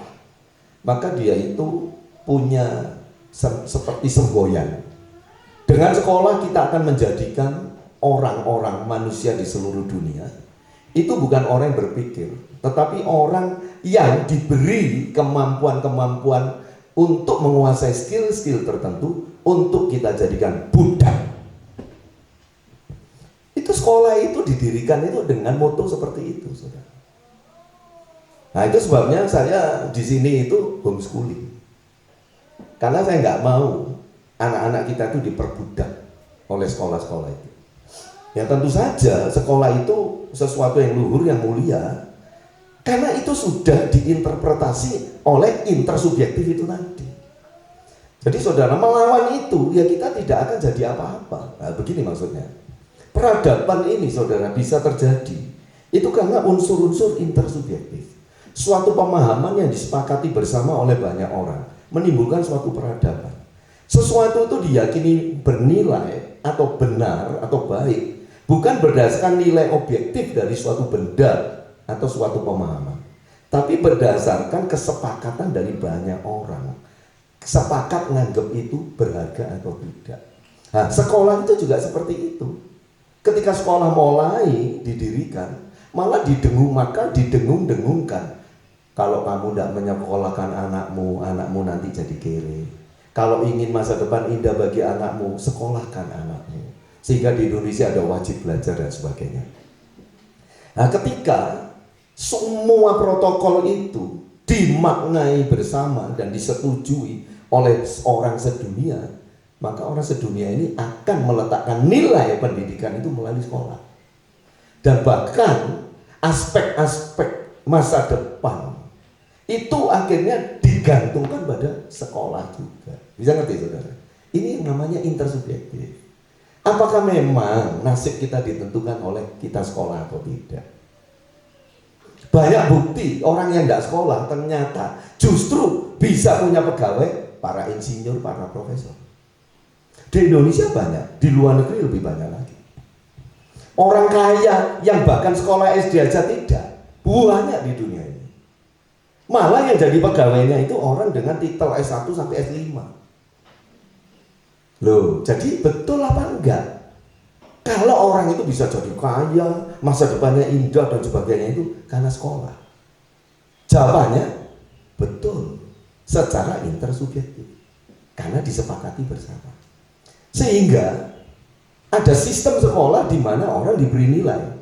maka dia itu punya seperti semboyan. Dengan sekolah kita akan menjadikan orang-orang manusia di seluruh dunia itu bukan orang yang berpikir, tetapi orang yang diberi kemampuan-kemampuan untuk menguasai skill-skill tertentu untuk kita jadikan budak. Itu sekolah itu didirikan itu dengan moto seperti itu, saudara. Nah itu sebabnya saya di sini itu homeschooling, karena saya nggak mau anak-anak kita itu diperbudak oleh sekolah-sekolah itu. Ya tentu saja sekolah itu sesuatu yang luhur, yang mulia, karena itu sudah diinterpretasi oleh intersubjektif itu tadi. Jadi saudara melawan itu, ya kita tidak akan jadi apa-apa. Nah, begini maksudnya. Peradaban ini saudara bisa terjadi, itu karena unsur-unsur intersubjektif. Suatu pemahaman yang disepakati bersama oleh banyak orang, menimbulkan suatu peradaban. Sesuatu itu diyakini bernilai atau benar atau baik, bukan berdasarkan nilai objektif dari suatu benda atau suatu pemahaman, tapi berdasarkan kesepakatan dari banyak orang. Sepakat nganggap itu berharga atau tidak. Nah, sekolah itu juga seperti itu. Ketika sekolah mulai didirikan, malah didengung-dengungkan Kalau kamu tidak menyekolahkan anakmu, anakmu nanti jadi kere. Kalau ingin masa depan indah bagi anakmu, sekolahkan anakmu. Sehingga di Indonesia ada wajib belajar dan sebagainya. Nah, ketika semua protokol itu dimaknai bersama dan disetujui oleh orang sedunia, maka orang sedunia ini akan meletakkan nilai pendidikan itu melalui sekolah. Dan bahkan aspek-aspek masa depan itu akhirnya digantungkan pada sekolah juga. Bisa ngerti saudara? Ini yang namanya intersubjektif. Apakah memang nasib kita ditentukan oleh kita sekolah atau tidak? Banyak bukti orang yang tidak sekolah ternyata justru bisa punya pegawai, para insinyur, para profesor. Di Indonesia banyak, di luar negeri lebih banyak lagi. Orang kaya yang bahkan sekolah SD aja tidak, banyak di dunia ini. Malah yang jadi pegawainya itu orang dengan titel S1 sampai S5. Loh, jadi betul apa enggak? Kalau orang itu bisa jadi kaya, masa depannya indah dan sebagainya itu karena sekolah. Jawabannya betul, secara intersubjektif. Karena disepakati bersama. Sehingga ada sistem sekolah di mana orang diberi nilai.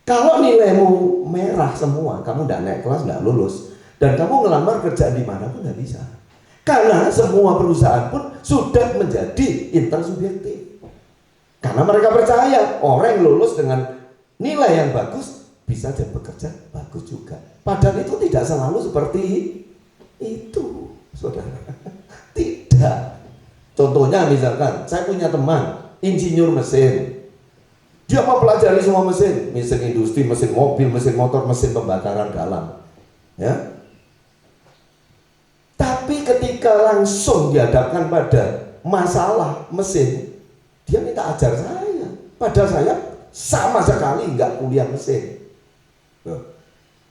Kalau nilaimu merah semua, kamu tidak naik kelas, tidak lulus, dan kamu ngelamar kerjaan di mana pun tidak bisa. Karena semua perusahaan pun sudah menjadi intersubjektif. Karena mereka percaya orang yang lulus dengan nilai yang bagus bisa jadi bekerja bagus juga. Padahal itu tidak selalu seperti itu, saudara. Tidak. Contohnya misalkan, saya punya teman insinyur mesin. Dia mempelajari semua mesin, mesin industri, mesin mobil, mesin motor, mesin pembakaran dalam. Ya. Tapi ketika langsung dihadapkan pada masalah mesin, dia minta ajar saya. Padahal saya sama sekali nggak kuliah mesin.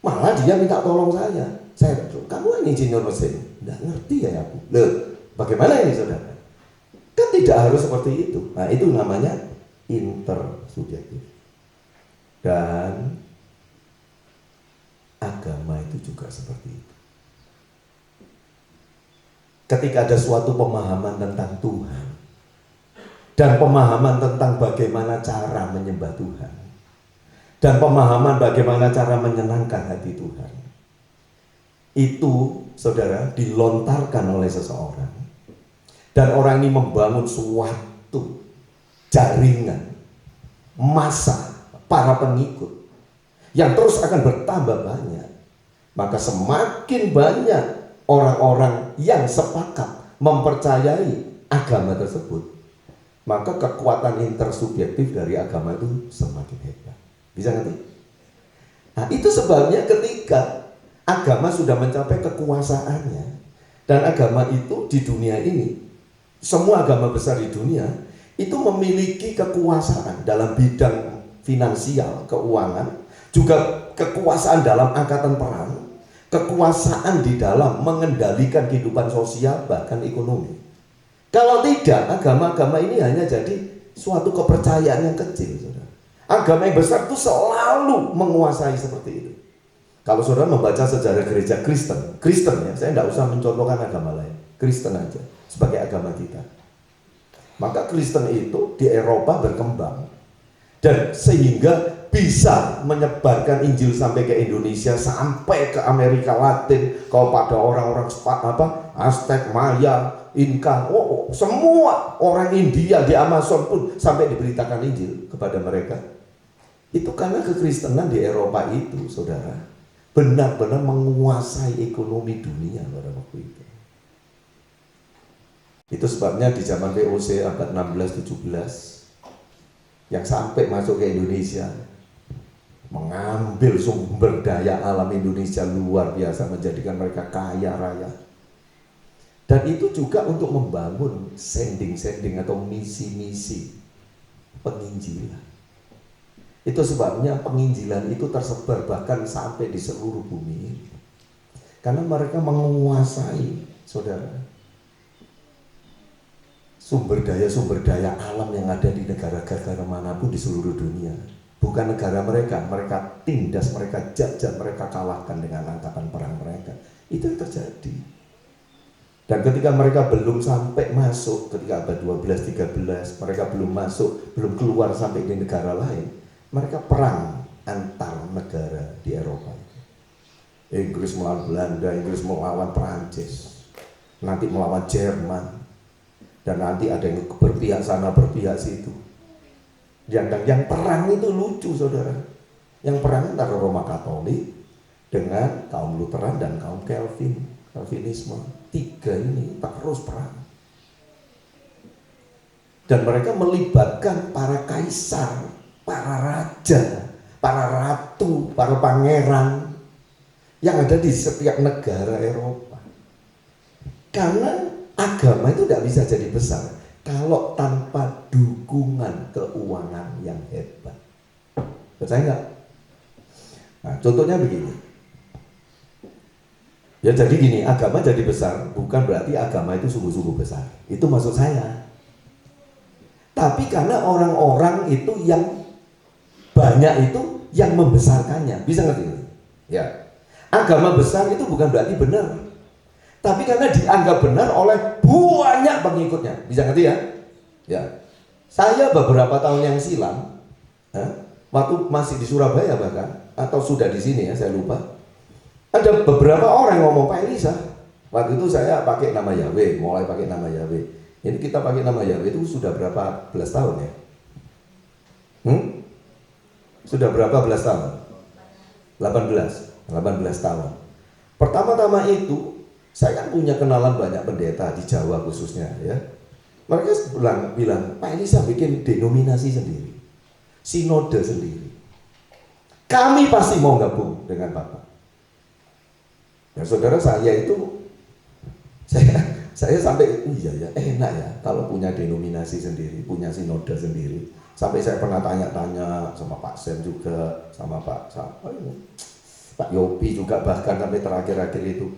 Malah dia minta tolong saya. Saya, kamu ini insinyur mesin, nggak ngerti ya aku. Loh, bagaimana ini saudara? Kan tidak harus seperti itu. Nah, itu namanya intersubjektif. Dan agama itu juga seperti itu. Ketika ada suatu pemahaman tentang Tuhan dan pemahaman tentang bagaimana cara menyembah Tuhan dan pemahaman bagaimana cara menyenangkan hati Tuhan, itu saudara dilontarkan oleh seseorang, dan orang ini membangun suatu jaringan massa para pengikut yang terus akan bertambah banyak. Maka semakin banyak orang-orang yang sepakat mempercayai agama tersebut, maka kekuatan intersubjektif dari agama itu semakin hebat. Bisa ngerti? Nah, itu sebabnya ketika agama sudah mencapai kekuasaannya, dan agama itu di dunia ini, semua agama besar di dunia itu memiliki kekuasaan dalam bidang finansial, keuangan, juga kekuasaan dalam angkatan perang, kekuasaan di dalam mengendalikan kehidupan sosial, bahkan ekonomi. Kalau tidak, agama-agama ini hanya jadi suatu kepercayaan yang kecil, saudara. Agama yang besar itu selalu menguasai seperti itu. Kalau saudara membaca sejarah gereja Kristen ya, saya tidak usah mencontohkan agama lain, Kristen aja sebagai agama kita. Maka Kristen itu di Eropa berkembang, dan sehingga bisa menyebarkan Injil sampai ke Indonesia, sampai ke Amerika Latin, kepada orang-orang Aztec, Maya, Inka, semua orang India di Amazon pun sampai diberitakan Injil kepada mereka. Itu karena kekristenan di Eropa itu, saudara, benar-benar menguasai ekonomi dunia pada waktu itu. Itu sebabnya di zaman VOC abad 16-17 yang sampai masuk ke Indonesia, mengambil sumber daya alam Indonesia luar biasa, menjadikan mereka kaya raya. Dan itu juga untuk membangun sending-sending atau misi-misi penginjilan. Itu sebabnya penginjilan itu tersebar bahkan sampai di seluruh bumi. Karena mereka menguasai, saudara, sumber daya alam yang ada di negara-negara manapun di seluruh dunia. bukan negara mereka, mereka tindas, mereka jajah, mereka kalahkan dengan angkatan perang mereka. Itu yang terjadi. Dan ketika mereka belum sampai masuk, ketika abad 12-13, mereka belum masuk, belum keluar sampai di negara lain, mereka perang antar negara di Eropa. Inggris melawan Belanda, Inggris melawan Perancis, nanti melawan Jerman, dan nanti ada yang berpihak sana, berpihak situ. Yang perang itu lucu, saudara. Yang perang antara Roma Katolik dengan kaum Lutheran dan kaum Calvinisme. Tiga ini terus perang. Dan mereka melibatkan para kaisar, para raja, para ratu, para pangeran yang ada di setiap negara Eropa. Karena agama itu tidak bisa jadi besar kalau tanpa dukungan keuangan yang hebat. Percaya nggak? Nah, contohnya begini. Ya jadi gini, agama jadi besar bukan berarti agama itu sungguh-sungguh besar. Itu maksud saya. Tapi karena orang-orang itu yang banyak itu yang membesarkannya. Bisa ngerti? Ya. Agama besar itu bukan berarti benar. Tapi karena dianggap benar oleh banyak pengikutnya. Bisa ngerti ya? Ya. Saya beberapa tahun yang silam, waktu masih di Surabaya bahkan, atau sudah di sini ya, saya lupa. Ada beberapa orang ngomong, Pak Elisa, waktu itu saya pakai nama Yahweh, mulai pakai nama Yahweh. Ini kita pakai nama Yahweh itu sudah berapa belas tahun ya? Sudah berapa belas tahun? 18 tahun. Pertama-tama itu, saya kan punya kenalan banyak pendeta di Jawa khususnya ya. Mereka bilang, Pak Elisa bikin denominasi sendiri, sinode sendiri. Kami pasti mau gabung dengan Bapak. Ya saudara, saya sampai iya ya, enak ya kalau punya denominasi sendiri, punya sinode sendiri. Sampai saya pernah tanya-tanya sama Pak Sen juga, sama Pak Yopi juga, bahkan sampai terakhir-akhir itu,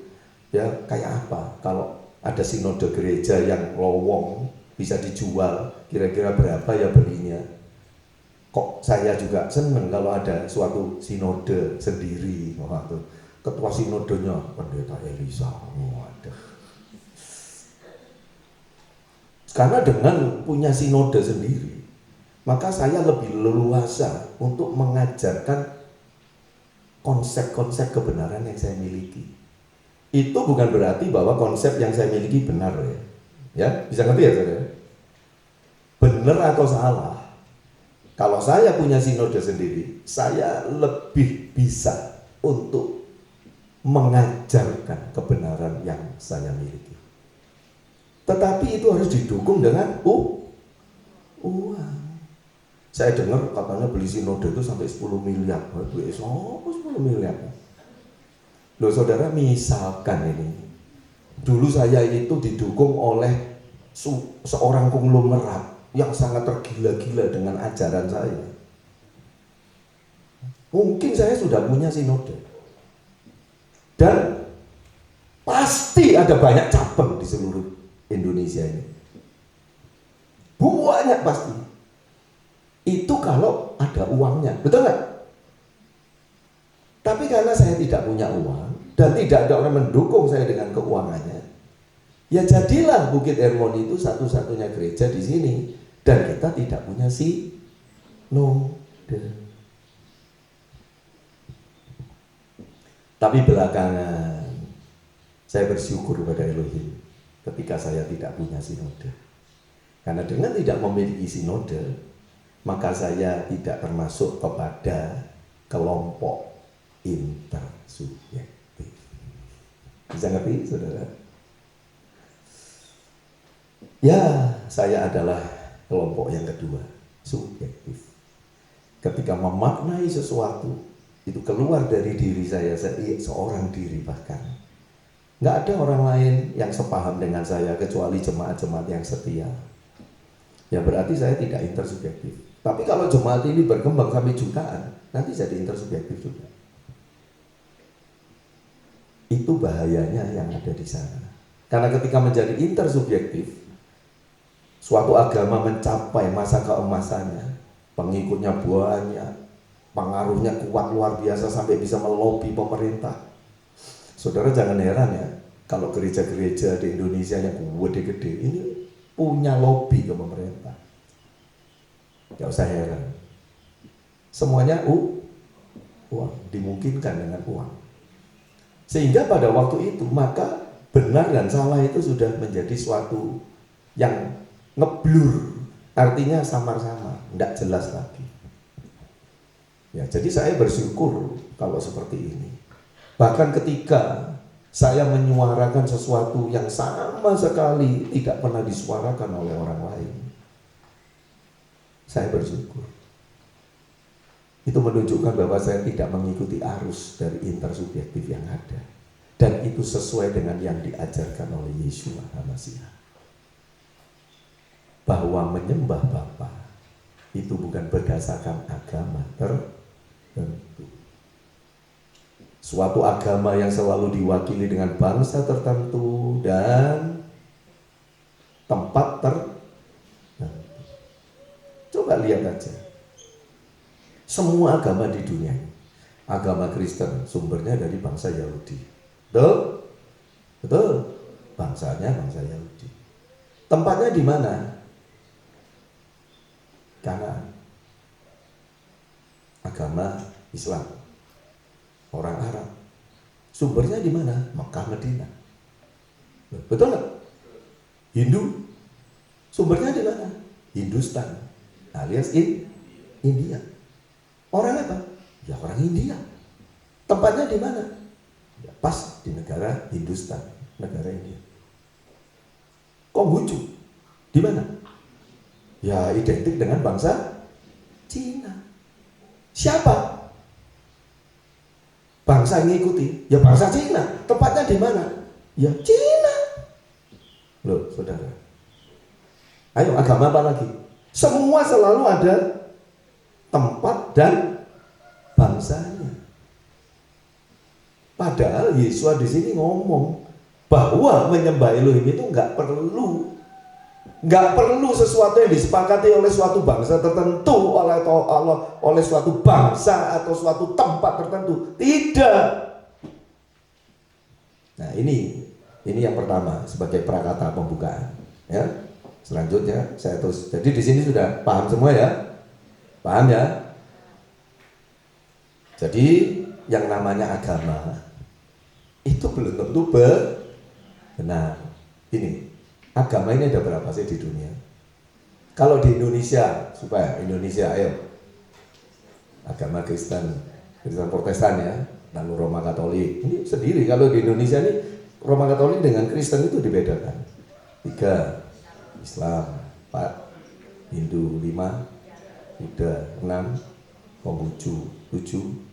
ya kayak apa kalau ada sinode gereja yang lowong bisa dijual, kira-kira berapa ya belinya? Kok saya juga seneng kalau ada suatu sinode sendiri waktu. Ketua sinodenya Pendeta Elisa. Waduh. Karena dengan punya sinode sendiri, maka saya lebih leluasa untuk mengajarkan konsep-konsep kebenaran yang saya miliki. Itu bukan berarti bahwa konsep yang saya miliki benar ya. Ya, bisa ngerti ya saudara? Benar atau salah? Kalau saya punya sinode sendiri, saya lebih bisa untuk mengajarkan kebenaran yang saya miliki. Tetapi itu harus didukung dengan uang. Saya dengar katanya beli sinode itu sampai 10 miliar. Beli 10 miliar. Loh saudara, misalkan ini, dulu saya itu didukung oleh seorang konglomerat yang sangat tergila-gila dengan ajaran saya. Mungkin saya sudah punya sinode. Dan pasti ada banyak cabang di seluruh Indonesia ini. Banyak pasti. Itu kalau ada uangnya, betul nggak? Tapi karena saya tidak punya uang dan tidak ada orang mendukung saya dengan keuangannya, ya jadilah Bukit Hermon itu satu-satunya gereja di sini dan kita tidak punya sinode. Tapi belakangan saya bersyukur kepada Elohim ketika saya tidak punya sinode. Karena dengan tidak memiliki sinode, maka saya tidak termasuk kepada kelompok intersubjektif. Bisa ngerti saudara? Ya, saya adalah kelompok yang kedua, subjektif. Ketika memaknai sesuatu, itu keluar dari diri saya seorang diri bahkan. Nggak ada orang lain yang sepaham dengan saya kecuali jemaat-jemaat yang setia. Ya berarti saya tidak intersubjektif. Tapi kalau jemaat ini berkembang sampai jutaan, nanti jadi intersubjektif juga. Itu bahayanya yang ada di sana. Karena ketika menjadi intersubjektif, suatu agama mencapai masa keemasannya, pengikutnya banyak, pengaruhnya kuat luar biasa sampai bisa melobi pemerintah. Saudara jangan heran ya, kalau gereja-gereja di Indonesia yang gede-gede ini punya lobby ke pemerintah. Gak usah heran. Semuanya uang, dimungkinkan dengan uang. Sehingga pada waktu itu maka benar dan salah itu sudah menjadi suatu yang ngeblur, artinya samar-samar, tidak jelas lagi. Ya, jadi saya bersyukur kalau seperti ini. Bahkan ketika saya menyuarakan sesuatu yang sama sekali tidak pernah disuarakan oleh orang lain, saya bersyukur. Itu menunjukkan bahwa saya tidak mengikuti arus dari intersubjektif yang ada. Dan itu sesuai dengan yang diajarkan oleh Yeshua HaMashiach. Bahwa menyembah Bapa itu bukan berdasarkan agama tertentu. Suatu agama yang selalu diwakili dengan bangsa tertentu dan tempat tertentu. Coba lihat aja. Semua agama di dunia, agama Kristen sumbernya dari bangsa Yahudi. Betul? Betul. Bangsanya bangsa Yahudi. Tempatnya di mana? Kanaan. Agama Islam. Orang Arab. Sumbernya di mana? Mekah, Madinah. Betul nggak? Hindu. Sumbernya di mana? Hindustan. Alias India. Orang apa? Ya orang India. Tempatnya di mana? Ya, pas di negara Hindustan, negara India. Konghucu di mana? Ya identik dengan bangsa Cina. Siapa bangsa yang ngikuti? Ya bangsa Cina. Tempatnya di mana? Ya Cina. Loh saudara, ayo agama apa lagi? Semua selalu ada tempat dan bangsanya. Padahal Yesus di sini ngomong bahwa menyembah Elohim itu nggak perlu sesuatu yang disepakati oleh suatu bangsa tertentu, oleh suatu bangsa atau suatu tempat tertentu. Tidak. Nah ini yang pertama sebagai prakata pembukaan. Ya. Selanjutnya saya terus. Jadi di sini sudah paham semua ya. Paham ya? Jadi yang namanya agama itu belum tentu benar. Ini agama ini ada berapa sih di dunia? Kalau di Indonesia, supaya Indonesia ayo agama Kristen Protestan ya, lalu Roma Katolik. Ini sendiri kalau di Indonesia ini Roma Katolik dengan Kristen itu dibedakan. 3 Islam, 4 Hindu, 5 Buddha, 6 Konghucu, 7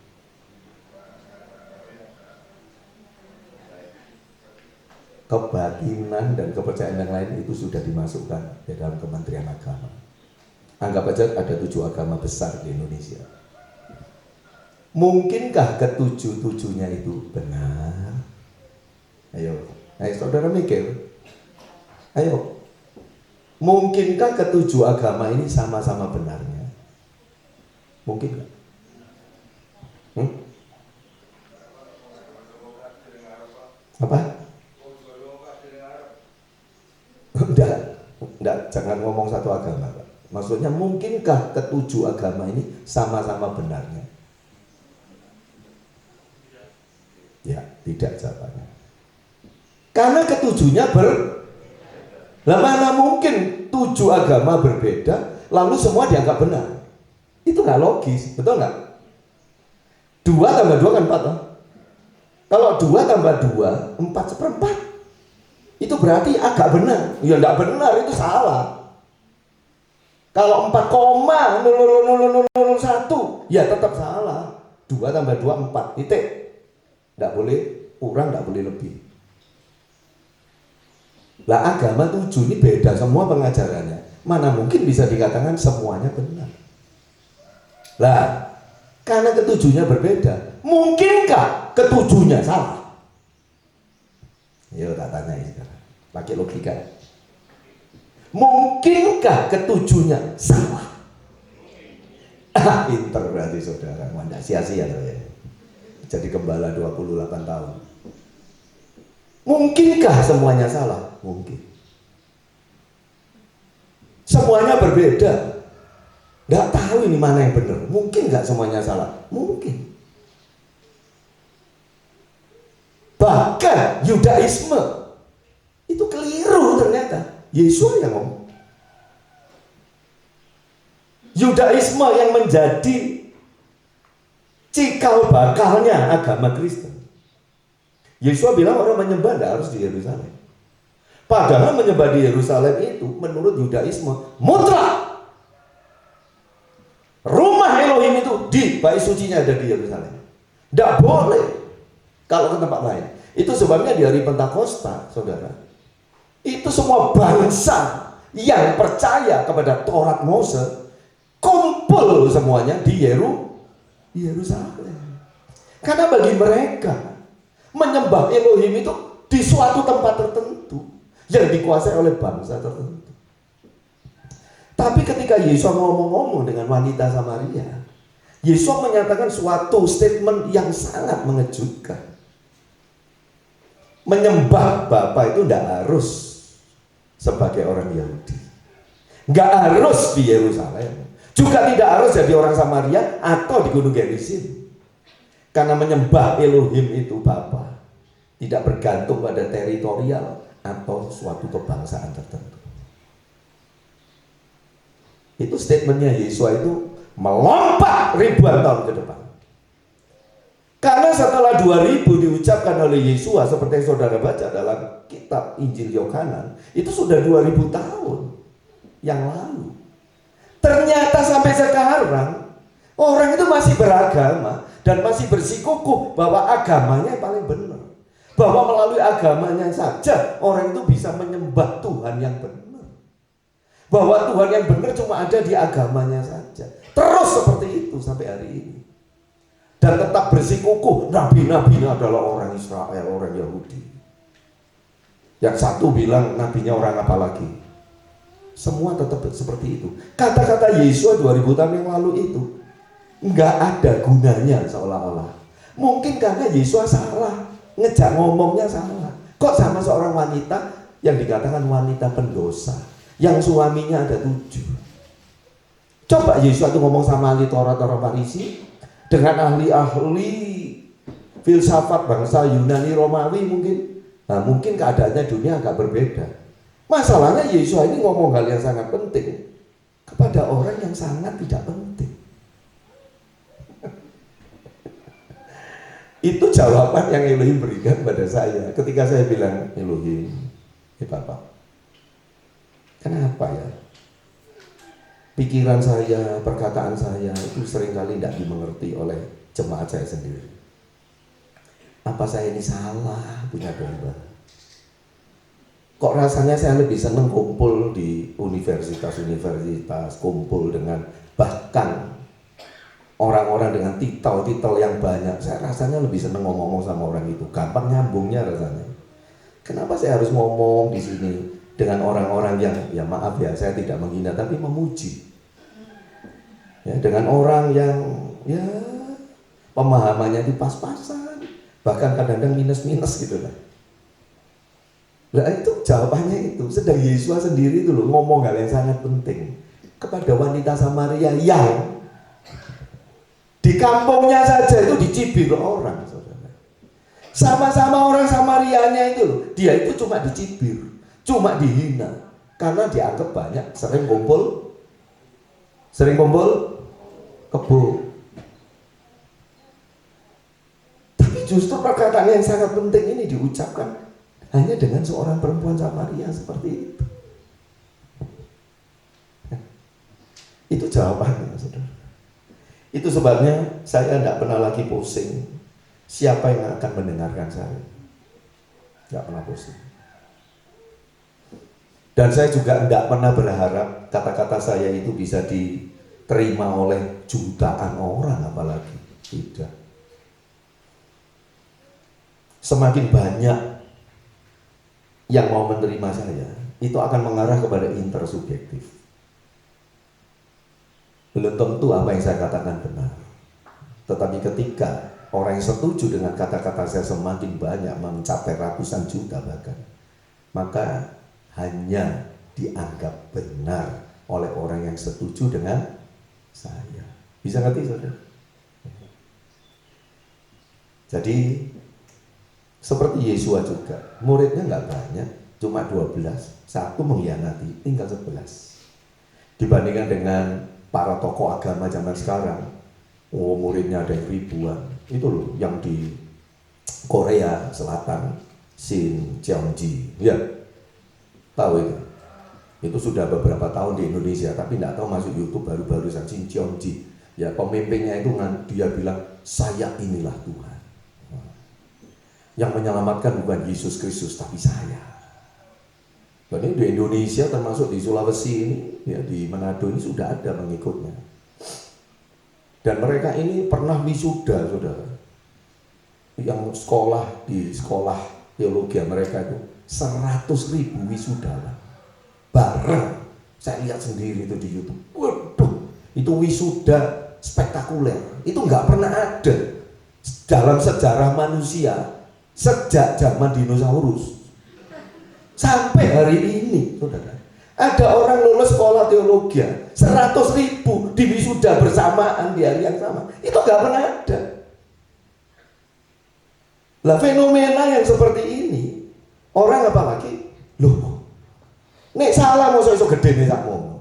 kebatinan dan kepercayaan yang lain itu sudah dimasukkan di dalam Kementerian Agama. Anggap aja ada 7 agama besar di Indonesia. Mungkinkah ketujuh-tujuhnya itu benar? Ayo saudara mikir. Ayo, mungkinkah ketujuh agama ini sama-sama benarnya? Mungkin nggak? Apa? Enggak, jangan ngomong satu agama, Pak. Maksudnya mungkinkah ketujuh agama ini sama-sama benarnya? Ya, tidak jawabannya. Karena ketujuhnya lah mana mungkin 7 agama berbeda lalu semua dianggap benar? Itu nggak logis, betul nggak? 2 tambah 2 kan 4 toh? Kalau 2 tambah 2, 4/4. Itu berarti agak benar. Ya nggak benar, itu salah. Kalau 4,0001 ya tetap salah. 2 tambah 2 4 titik. Nggak boleh kurang, nggak boleh lebih. Lah agama 7 ini beda semua pengajarannya. Mana mungkin bisa dikatakan semuanya benar. Lah, karena ketujuhnya berbeda, mungkinkah ketujuhnya salah? Ayo tak tanya sekarang, pakai logika. Mungkinkah ketujuhnya salah? Inter berarti saudara, tidak sia-sia saya. Jadi gembala 28 tahun. Mungkinkah semuanya salah? Mungkin. Semuanya berbeda. Nggak tahu ini mana yang benar. Mungkin nggak semuanya salah? Mungkin. Bahkan Yudaisme itu keliru ternyata. Yesus yang ngomong. Yudaisme yang menjadi cikal bakalnya agama Kristen. Yesus bilang orang menyembah tidak harus di Yerusalem. Padahal menyembah di Yerusalem itu menurut Yudaisme mutlak. Rumah Elohim itu di bait sucinya ada di Yerusalem. Tidak boleh kalau ke tempat lain. Itu sebabnya di hari Pentakosta, saudara, itu semua bangsa yang percaya kepada Taurat Mose kumpul semuanya di Yerusalem. Karena bagi mereka menyembah Elohim itu di suatu tempat tertentu yang dikuasai oleh bangsa tertentu. Tapi ketika Yesus ngomong-ngomong dengan wanita Samaria, Yesus menyatakan suatu statement yang sangat mengejutkan. Menyembah Bapa itu tidak harus sebagai orang Yahudi, nggak harus di Yerusalem, juga tidak harus jadi orang Samaria atau di Gunung Gerizim. Karena menyembah Elohim itu Bapa tidak bergantung pada teritorial atau suatu kebangsaan tertentu. Itu statementnya Yesus itu melompat ribuan tahun ke depan. Karena setelah 2000 diucapkan oleh Yesus seperti yang saudara baca dalam kitab Injil Yohanan, itu sudah 2000 tahun yang lalu. Ternyata sampai sekarang orang itu masih beragama dan masih bersikukuh bahwa agamanya yang paling benar. Bahwa melalui agamanya saja orang itu bisa menyembah Tuhan yang benar. Bahwa Tuhan yang benar cuma ada di agamanya saja. Terus seperti itu sampai hari ini. Dan tetap bersikukuh nabi-nabinya adalah orang Israel, orang Yahudi. Yang satu bilang nabinya orang apa lagi. Semua tetap seperti itu. Kata-kata Yesus 2000 tahun yang lalu itu nggak ada gunanya seolah-olah. Mungkin karena Yesus salah, ngejak ngomongnya salah. Kok sama seorang wanita yang dikatakan wanita pendosa, yang suaminya ada 7. Coba Yesus itu ngomong sama ahli Taurat orang Farisi dengan ahli-ahli filsafat bangsa Yunani Romawi mungkin. Nah, mungkin keadaannya dunia agak berbeda. Masalahnya Yesus ini ngomong hal yang sangat penting kepada orang yang sangat tidak penting. Itu jawaban yang Elohim berikan pada saya ketika saya bilang, Elohim, Bapak, kenapa ya pikiran saya, perkataan saya itu seringkali tidak dimengerti oleh jemaat saya sendiri. Apa saya ini salah punya domba? Kok rasanya saya lebih senang kumpul di universitas-universitas, kumpul dengan bahkan orang-orang dengan titel-titel yang banyak. Saya rasanya lebih senang ngomong sama orang itu, gampang nyambungnya rasanya. Kenapa saya harus ngomong di sini dengan orang-orang yang, ya maaf ya, saya tidak menghina tapi memuji. Ya, dengan orang yang ya pemahamannya itu pas-pasan, bahkan kadang-kadang minus-minus gitu lah. Nah itu jawabannya itu. Sedang Yesus sendiri itu loh ngomong hal yang sangat penting kepada wanita Samaria yang di kampungnya saja itu dicibir orang, saudara. Sama-sama orang Samarianya itu loh, dia itu cuma dicibir, cuma dihina karena dianggap banyak sering kumpul kebo. Tapi justru perkataan yang sangat penting ini diucapkan hanya dengan seorang perempuan Samaria seperti itu. Itu jawabannya, saudara. Itu sebabnya saya tidak pernah lagi pusing siapa yang akan mendengarkan saya. Tidak pernah pusing. Dan saya juga tidak pernah berharap kata-kata saya itu bisa diterima oleh jutaan orang apalagi. Tidak. Semakin banyak yang mau menerima saya, itu akan mengarah kepada intersubjektif. belum tentu apa yang saya katakan benar. Tetapi ketika orang yang setuju dengan kata-kata saya semakin banyak, mencapai ratusan juta bahkan, maka hanya dianggap benar oleh orang yang setuju dengan saya. Bisa ngerti saudara? Jadi seperti Yesua juga, muridnya nggak banyak, cuma 12, satu mengkhianati, tinggal 11. Dibandingkan dengan para tokoh agama zaman sekarang, muridnya ada yang ribuan. Itu loh yang di Korea Selatan, Shin Cheong-ji, ya tahu itu. Itu sudah beberapa tahun di Indonesia, tapi tidak tahu masuk YouTube baru-baru saja. Shin Cheong-ji, ya pemimpinnya itu dia bilang, saya inilah Tuhan. Yang menyelamatkan bukan Yesus Kristus, tapi saya. Jadi di Indonesia termasuk di Sulawesi ini, ya di Manado ini sudah ada pengikutnya. Dan mereka ini pernah wisuda, saudara. Yang sekolah di sekolah teologi mereka itu 100.000 wisudawan. Bareng, saya lihat sendiri itu di YouTube. Waduh, itu wisuda spektakuler. Itu nggak pernah ada dalam sejarah manusia sejak zaman dinosaurus sampai hari ini, saudara. Ada orang lulus sekolah teologi 100.000 di wisuda bersamaan di hari yang sama. Itu nggak pernah ada. Lah fenomena yang seperti ini, orang apalagi, loh, nek salah mau iso gede nih sakmu,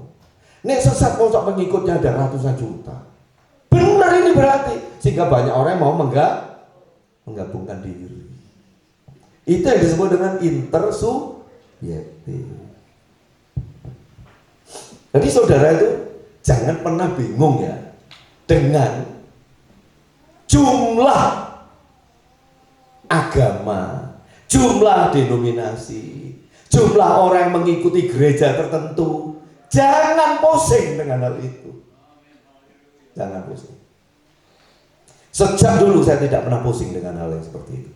nek sesat mau pengikutnya ada ratusan juta. Benar ini berarti, sehingga banyak orang yang mau menggabungkan diri. Itu yang disebut dengan intersubjektif. Jadi saudara itu jangan pernah bingung ya dengan jumlah agama, jumlah denominasi, jumlah orang yang mengikuti gereja tertentu. Jangan pusing dengan hal itu. Jangan pusing. Sejak dulu saya tidak pernah pusing dengan hal yang seperti itu.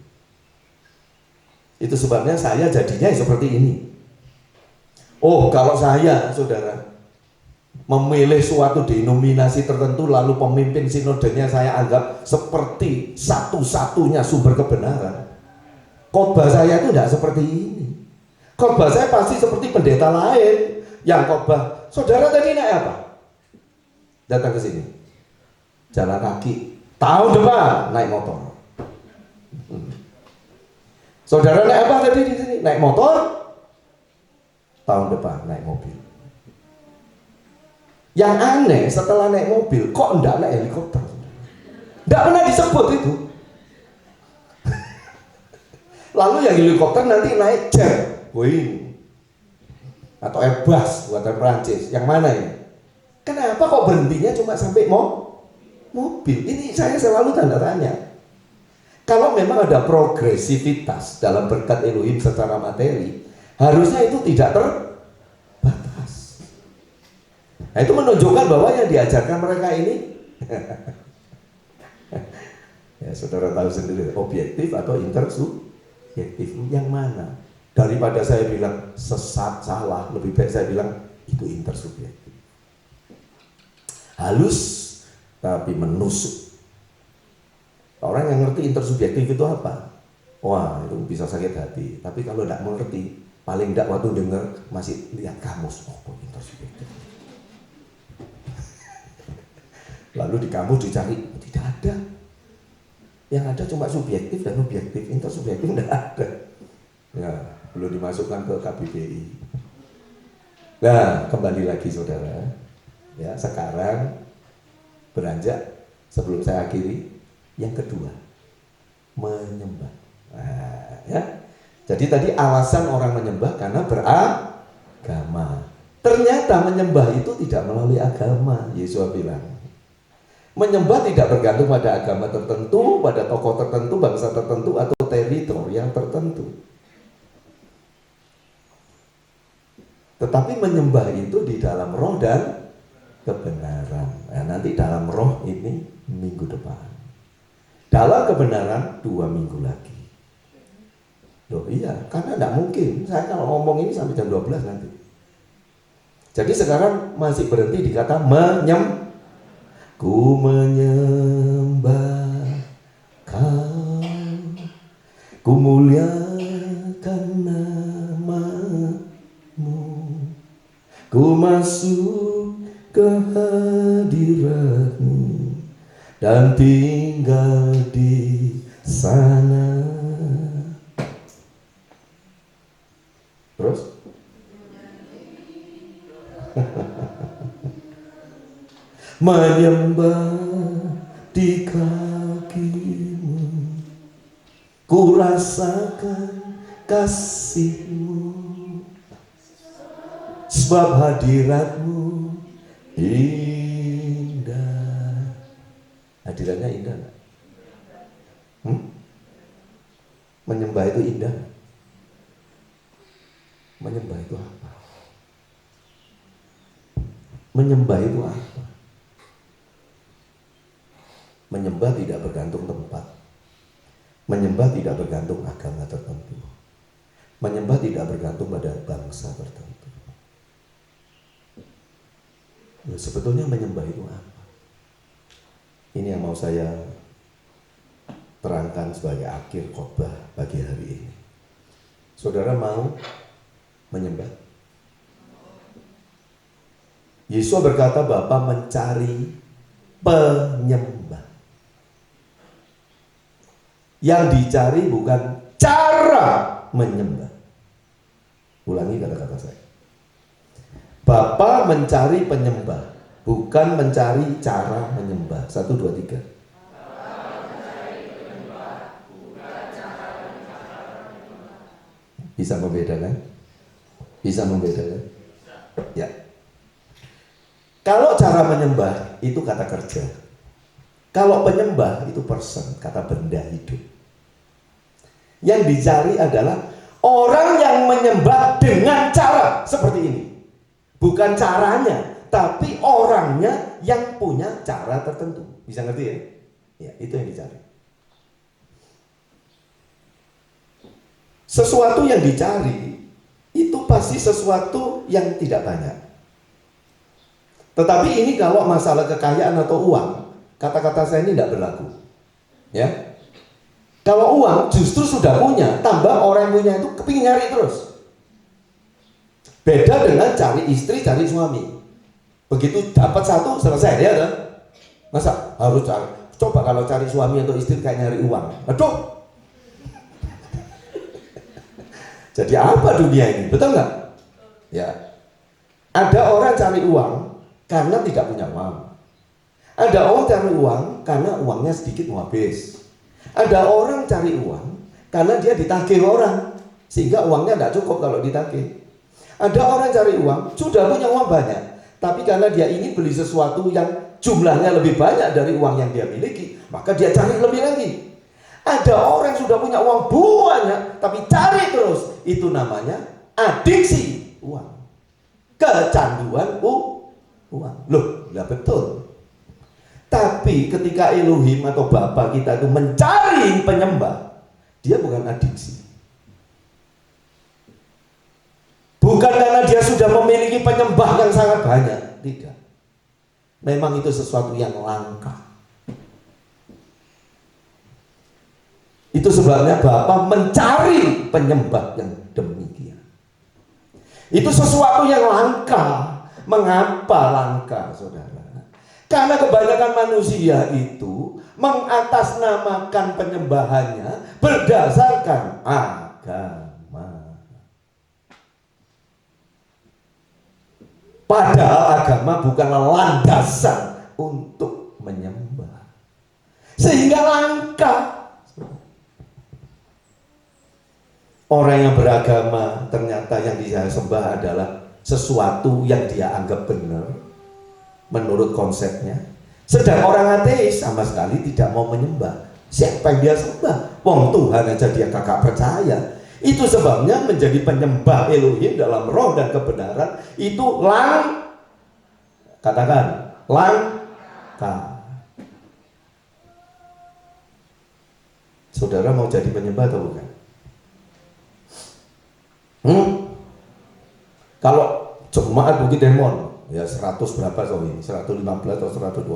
Itu sebabnya saya jadinya seperti ini. Oh, kalau saya, saudara, memilih suatu denominasi tertentu lalu pemimpin sinodenya saya anggap seperti satu-satunya sumber kebenaran, khotbah saya itu tidak seperti ini. Khotbah saya pasti seperti pendeta lain yang khotbah. Saudara tadi naik apa? Datang ke sini, jalan kaki. Tahun depan naik motor. Saudara naik apa tadi di sini? Naik motor. Tahun depan naik mobil. Yang aneh setelah naik mobil, kok enggak naik helikopter? Enggak pernah disebut itu. Lalu yang helikopter nanti naik jet, Boeing atau Airbus buatan Prancis. Yang mana ini? Kenapa kok berhentinya cuma sampai mobil? Ini saya selalu tanda tanya. Kalau memang ada progresivitas dalam berkat Elohim secara materi, harusnya itu tidak terbatas. Nah, itu menunjukkan bahwa yang diajarkan mereka ini ya saudara tahu sendiri, objektif atau intersubjektif. Yang mana? Daripada saya bilang sesat, salah, lebih baik saya bilang itu intersubjektif. Halus tapi menusuk. Orang yang ngerti intersubjektif itu apa? Wah, itu bisa sakit hati. Tapi kalau tidak mengerti, paling tidak waktu dengar masih lihat kamus. Oh, intersubjektif. Lalu di kamus dicari, tidak ada. Yang ada cuma subjektif dan objektif. Intersubjektif tidak ada. Ya, belum dimasukkan ke KBBI. Nah, kembali lagi saudara. Ya, sekarang beranjak sebelum saya akhiri. Yang kedua, menyembah. Nah, ya. Jadi tadi alasan orang menyembah karena beragama. Ternyata menyembah itu tidak melalui agama. Yesus bilang, menyembah tidak bergantung pada agama tertentu, pada tokoh tertentu, bangsa tertentu, atau teritori yang tertentu. Tetapi menyembah itu di dalam roh dan kebenaran. Nah, nanti dalam roh ini minggu depan. Dalam kebenaran 2 minggu lagi. Loh iya, karena tidak mungkin saya kalau ngomong ini sampai jam 12 nanti. Jadi sekarang masih berhenti di kata menyembah. ku menyembah Kau, ku muliakan nama-Mu, ku masuk ke hadirat-Mu dan tinggal di sana. Terus? Menyembah di kaki-Mu, ku rasakan kasih-Mu, sebab hadirat-Mu indah. Hadiratnya indah gak? Menyembah itu indah. Menyembah itu apa? Menyembah itu apa? Menyembah tidak bergantung tempat. Menyembah tidak bergantung agama tertentu. Menyembah tidak bergantung pada bangsa tertentu. Ya, sebetulnya menyembah itu apa? Ini yang mau saya terangkan sebagai akhir khotbah pagi hari ini. Saudara mau menyembah? Yesus berkata, Bapa mencari penyembah. Yang dicari bukan cara menyembah. Ulangi kata-kata saya. Bapa mencari penyembah, bukan mencari cara menyembah. 1, 2, 3. Bisa membedakan? Bisa membedakan? Ya. Kalau cara menyembah itu kata kerja. Kalau penyembah itu person, kata benda hidup. Yang dicari adalah orang yang menyembah dengan cara seperti ini. Bukan caranya, tapi orangnya yang punya cara tertentu. Bisa ngerti ya? Ya, itu yang dicari. Sesuatu yang dicari itu pasti sesuatu yang tidak banyak. Tetapi ini kalau masalah kekayaan atau uang, kata-kata saya ini tidak berlaku. Ya. Kalau uang justru sudah punya, tambah orang yang punya itu kepingin nyari terus. Beda dengan cari istri, cari suami. Begitu dapat satu, selesai ya kan? Masa harus cari? Coba kalau cari suami atau istri kayak nyari uang. Aduh. Jadi apa dunia ini? Betul nggak? Ya. Ada orang cari uang karena tidak punya uang. Ada orang cari uang karena uangnya sedikit mau habis. Ada orang cari uang karena dia ditagih orang sehingga uangnya tidak cukup kalau ditagih. Ada orang cari uang sudah punya uang banyak, tapi karena dia ingin beli sesuatu yang jumlahnya lebih banyak dari uang yang dia miliki, maka dia cari lebih lagi. Ada orang sudah punya uang banyak tapi cari terus, itu namanya adiksi uang, kecanduan uang. Loh, nggak betul. Tapi ketika Elohim atau Bapa kita itu mencari penyembah, dia bukan adiksi. Bukan karena dia sudah memiliki penyembah yang sangat banyak, tidak. Memang itu sesuatu yang langka. Itu sebabnya Bapa mencari penyembah yang demikian. Itu sesuatu yang langka. Mengapa langka, saudara? Karena kebanyakan manusia itu mengatasnamakan penyembahannya berdasarkan agama. Padahal agama bukanlah landasan untuk menyembah. Sehingga langka. Orang yang beragama ternyata yang dia sembah adalah sesuatu yang dia anggap benar menurut konsepnya. Sedang orang ateis sama sekali tidak mau menyembah. Siapa yang dia sembah? Wong Tuhan aja dia kakak percaya. Itu sebabnya menjadi penyembah Elohim dalam roh dan kebenaran itu katakan langka. Saudara mau jadi penyembah atau bukan? Kalau jemaat Bukit Demon ya 100 berapa so ini? 115 atau 120?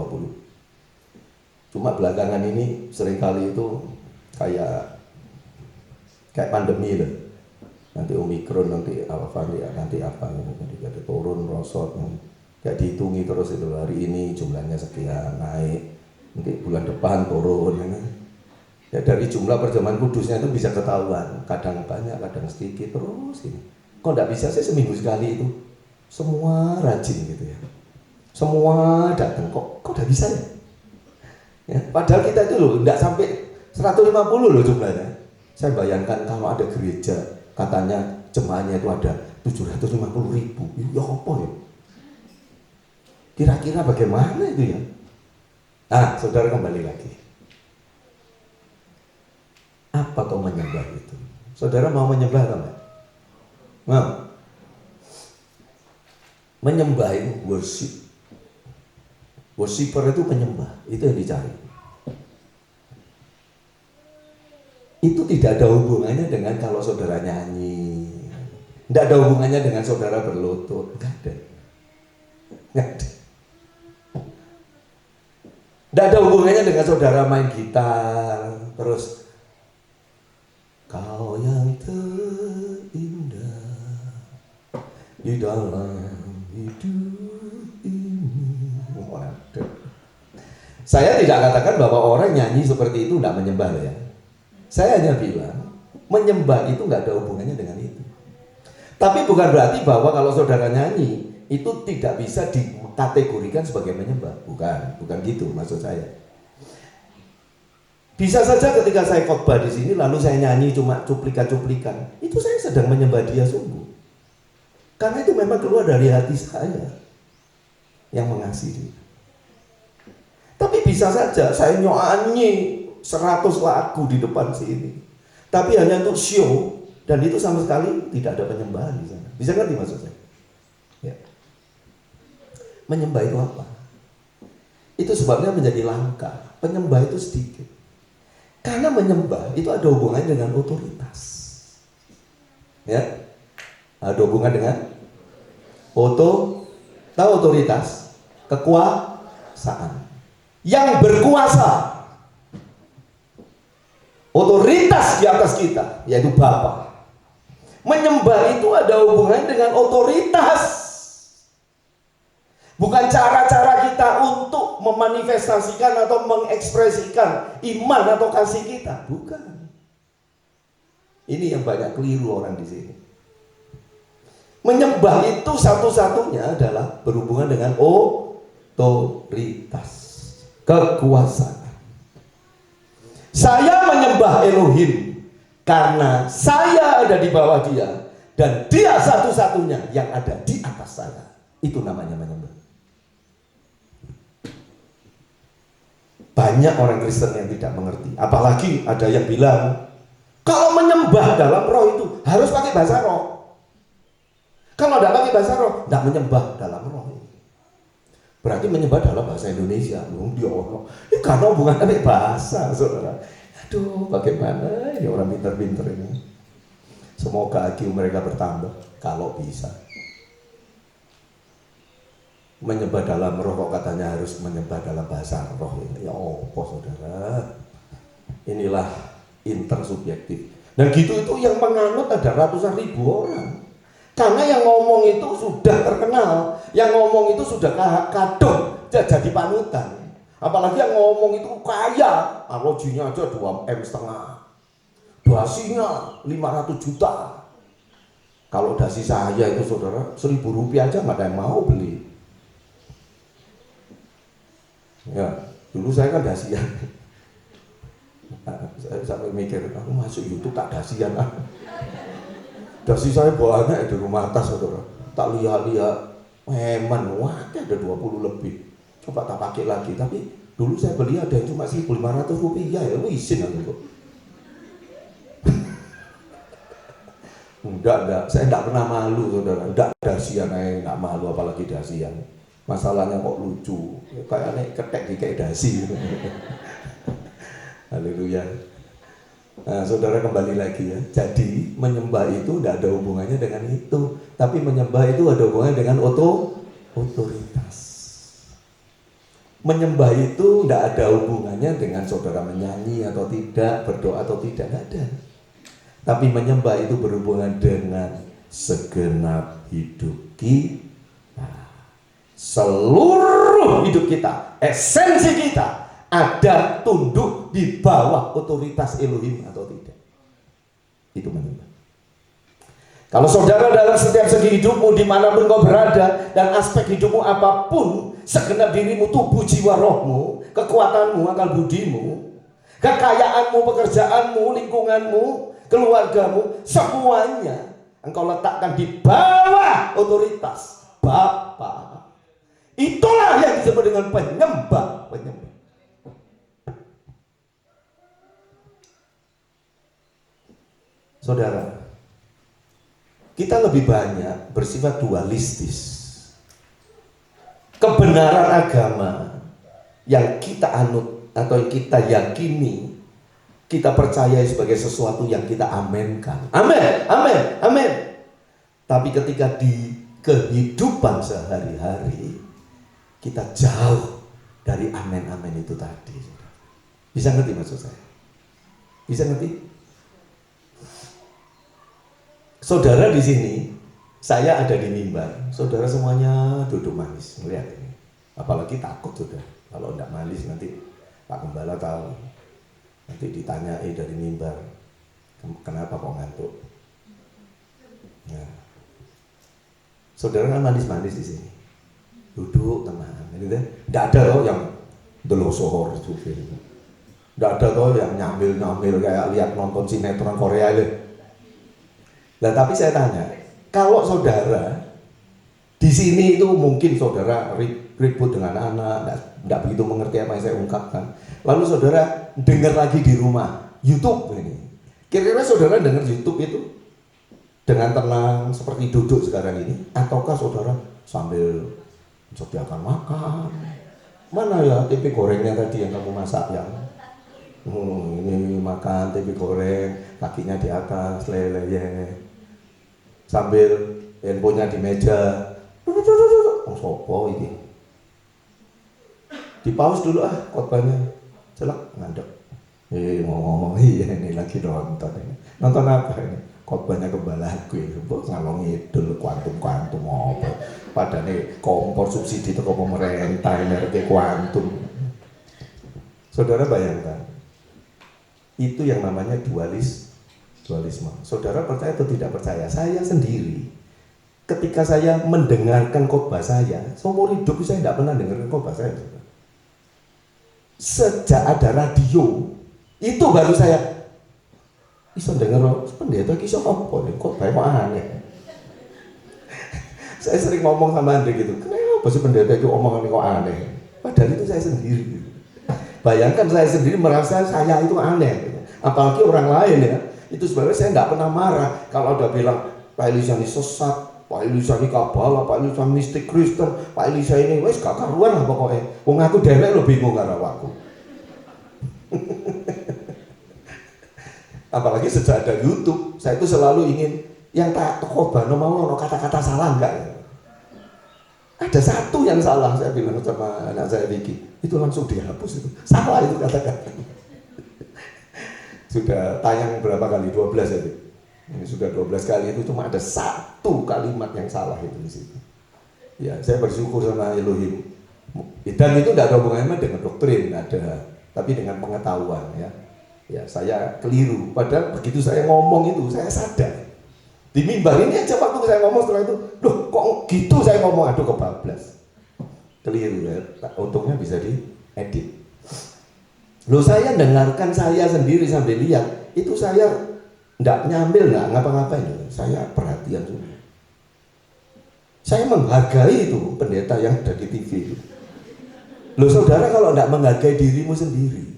Cuma belakangan ini seringkali itu kayak pandemi loh. Nanti Omikron, nanti apa, nanti apa, jadi ada turun, rosot, kayak dihitungi terus itu, hari ini jumlahnya sekian, naik, nanti bulan depan turun. Ya dari jumlah perjamuan kudusnya itu bisa ketahuan, kadang banyak, kadang sedikit, terus ini. Kok nggak bisa sih seminggu sekali itu? Semua rajin gitu ya. Semua datang, kok udah bisa ya? Ya, padahal kita itu loh nggak sampai 150 loh jumlahnya. Saya bayangkan kalau ada gereja katanya jemaahnya itu ada 750.000, ya apa ya? Kira-kira bagaimana itu ya? Ah, saudara kembali lagi. Apa kau menyembah itu? Saudara mau menyembah atau enggak? Mau? Menyembah itu worship. Worshipper itu penyembah, itu yang dicari. Itu tidak ada hubungannya dengan kalau saudara nyanyi, tidak ada hubungannya dengan saudara berlutut, nggak ada. Tidak ada hubungannya dengan saudara main gitar, terus kau yang terindah di dalam hidup ini. Waduh. Saya tidak katakan bahwa orang nyanyi seperti itu tidak menyembah ya. Saya hanya bilang, menyembah itu nggak ada hubungannya dengan itu. Tapi bukan berarti bahwa kalau saudara nyanyi, itu tidak bisa dikategorikan sebagai menyembah. Bukan gitu maksud saya. Bisa saja ketika saya khotbah di sini, lalu saya nyanyi cuma cuplikan-cuplikan, itu saya sedang menyembah dia sungguh. Karena itu memang keluar dari hati saya yang mengasihi. Tapi bisa saja saya nyanyi 100 lagu di depan sini, tapi hanya untuk show, dan itu sama sekali tidak ada penyembahan di sana. Bisa ngerti maksud saya? Ya. Menyembah itu apa? Itu sebabnya menjadi langka. Penyembah itu sedikit. Karena menyembah itu ada hubungannya dengan otoritas. Ya, ada hubungan dengan tahu otoritas, kekuasaan. Yang berkuasa, otoritas di atas kita, yaitu Bapa. Menyembah itu ada hubungannya dengan otoritas. Bukan cara-cara kita untuk memanifestasikan atau mengekspresikan iman atau kasih kita, bukan. Ini yang banyak keliru orang di sini. Menyembah itu satu-satunya adalah berhubungan dengan otoritas, kekuasaan. Saya menyembah Elohim karena saya ada di bawah dia dan dia satu-satunya yang ada di atas saya. Itu namanya menyembah. Banyak orang Kristen yang tidak mengerti. Apalagi ada yang bilang kalau menyembah dalam roh itu harus pakai bahasa roh. Kalau tidak pakai bahasa roh, tidak menyembah dalam roh. Berarti menyembah dalam bahasa Indonesia. Karena hubungan dengan bahasa, saudara. Aduh, bagaimana ini orang pintar-pintar ini. Semoga IQ mereka bertambah kalau bisa. Menyembah dalam roh kok katanya harus menyembah dalam bahasa roh. Ya apa saudara? Inilah intersubjektif. Dan gitu itu yang menganut ada ratusan ribu orang. Karena yang ngomong itu sudah terkenal, yang ngomong itu sudah kadung jadi panutan. Apalagi yang ngomong itu kaya, lojinya aja 2,5 M, dasinya 500 juta. Kalau dasi saya itu saudara 1.000 rupiah aja nggak ada yang mau beli. Ya, dulu saya kan dasian. Saya sampai mikir, aku masuk YouTube tak dasian ah. Dasi saya banyak di rumah atas saudara. Tak lihat-lihat, heman, wah ada 20 lebih. Coba tak pakai lagi, tapi dulu saya beli ada yang cuma 1.500 rupiah ya, wisin aku kok. Enggak, saya enggak pernah malu saudara. Enggak dasian, enggak malu apalagi dasian. Masalahnya kok lucu, kayaknya ketek di kayak dasi. Haleluya. Nah, saudara kembali lagi ya. Jadi menyembah itu tidak ada hubungannya dengan itu, tapi menyembah itu ada hubungannya dengan otoritas. Menyembah itu tidak ada hubungannya dengan saudara menyanyi atau tidak, berdoa atau tidak, tidak ada. Tapi menyembah itu berhubungan dengan segenap hidup kita. Seluruh hidup kita, esensi kita ada tunduk di bawah otoritas Elohim atau tidak. Itu menyembah. Kalau saudara dalam setiap segi hidupmu, dimanapun kau berada, dan aspek hidupmu apapun, segenap dirimu, tubuh, jiwa, rohmu, kekuatanmu, akal budimu, kekayaanmu, pekerjaanmu, lingkunganmu, keluargamu, semuanya engkau letakkan di bawah otoritas Bapa. Itulah yang disebut dengan penyembah. Saudara, kita lebih banyak bersifat dualistis. Kebenaran agama yang kita anut atau yang kita yakini, kita percayai sebagai sesuatu yang kita amenkan. Amin, amin, amin. Tapi ketika di kehidupan sehari-hari, kita jauh dari amin-amin itu tadi. Bisa ngerti maksud saya? Bisa ngerti? Saudara di sini, saya ada di mimbar. Saudara semuanya duduk manis, melihat ini. Apalagi takut sudah. Kalau tidak manis nanti Pak Gembala tahu. Nanti ditanyai dari mimbar, kenapa kok ngantuk? Nah, saudara kan manis-manis di sini. Duduk tenang, ini deh. Tidak ada loh yang delosohor itu. Tidak ada loh yang nyambil-nyambil kayak lihat nonton sinetron Korea itu. Nah, tapi saya tanya, kalau saudara di sini itu mungkin saudara ribut dengan anak, tidak begitu mengerti apa yang saya ungkapkan. Lalu saudara dengar lagi di rumah YouTube ini. Kira-kira saudara dengar YouTube itu dengan tenang seperti duduk sekarang ini, ataukah saudara sambil sediakan makan? Mana ya tempe gorengnya tadi yang kamu masak yang? Ini makan tempe goreng, kakinya di atas, lele ya. Sambil handphonenya di meja. Oh, sopo ini. Di pause dulu khotbahnya. Celak ngadep. Ngomong iya ini lagi nonton ini. Nonton apa ini? Khotbahnya Gembalaku ya. Ngalong ngidul kuantum apa. Padahal kompor subsidi teko pemerintah energi kuantum. Saudara bayangkan. Itu yang namanya dualisme. Saudara percaya atau tidak percaya? Saya sendiri ketika saya mendengarkan khotbah saya, seumur hidup saya tidak pernah dengarkan khotbah saya. Sejak ada radio, itu baru saya bisa dengar pendeta kisah apa nih, khotbah kok aneh. Saya sering ngomong sama Andre gitu, kenapa sih pendeta itu omongan kok aneh? Padahal itu saya sendiri. Bayangkan saya sendiri merasa saya itu aneh, apalagi orang lain ya. Itu sebenarnya saya tidak pernah marah kalau udah bilang Pak Elisa ini sesat, Pak Elisa ini kabala, Pak Elisa mistik Kristen, Pak Elisa ini wes gak karuan lah pokoknya. Wong aku dewek lo bingung karo aku. Apalagi sejak ada YouTube, saya itu selalu ingin yang tak khotbah mau kata-kata salah enggak. Ada satu yang salah, saya bilang sama anak saya Vicky, itu langsung dihapus itu. Salah itu kata-kata. Sudah tayang berapa kali? 12 ya. Ini sudah 12 kali, itu cuma ada satu kalimat yang salah itu di situ. Ya, saya bersyukur sama Elohim. Dan itu tidak ada hubungannya dengan doktrin, ada, tapi dengan pengetahuan ya. Ya, saya keliru. Padahal begitu saya ngomong itu, saya sadar. Di mimbar ini aja waktu saya ngomong setelah itu, loh kok gitu saya ngomong, aduh kebablas. Keliru ya. Untungnya bisa diedit. Loh, saya dengarkan saya sendiri sambil lihat, itu saya enggak nyambil, enggak ngapa-ngapain, saya perhatian juga. Saya menghargai itu pendeta yang ada di TV itu. Loh saudara, kalau enggak menghargai dirimu sendiri,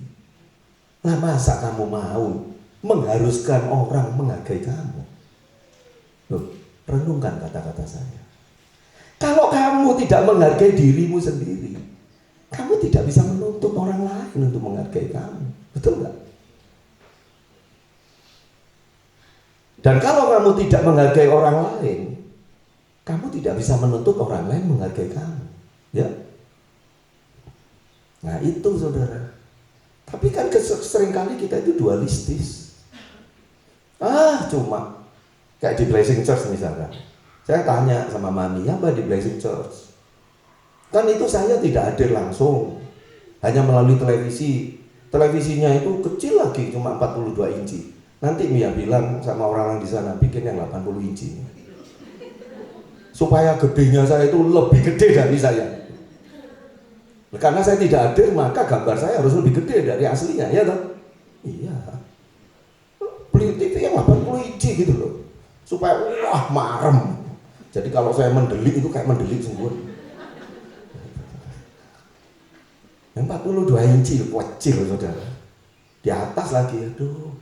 lah masa kamu mau mengharuskan orang menghargai kamu? Loh, renungkan kata-kata saya. Kalau kamu tidak menghargai dirimu sendiri, kamu tidak bisa menuntut orang lain untuk menghargai kamu. Betul nggak? Dan kalau kamu tidak menghargai orang lain, kamu tidak bisa menuntut orang lain menghargai kamu. Ya. Nah itu saudara. Tapi kan seringkali kita itu dualistis. Cuma kayak di Blessing Church misalkan. Saya tanya sama mami, apa di Blessing Church? Kan itu saya tidak hadir langsung, hanya melalui televisi. Televisinya itu kecil lagi, cuma 42 inci. Nanti Mia bilang sama orang-orang di sana, bikin yang 80 inci. Supaya gedenya saya itu lebih gede dari saya. Karena saya tidak hadir, maka gambar saya harus lebih gede dari aslinya, ya toh? Iya. Beli TV yang 80 inci gitu loh. Supaya wah marem. Jadi kalau saya mendelik itu kayak mendelik sungguh. Yang 42 inci kecil saudara. Di atas lagi, aduh.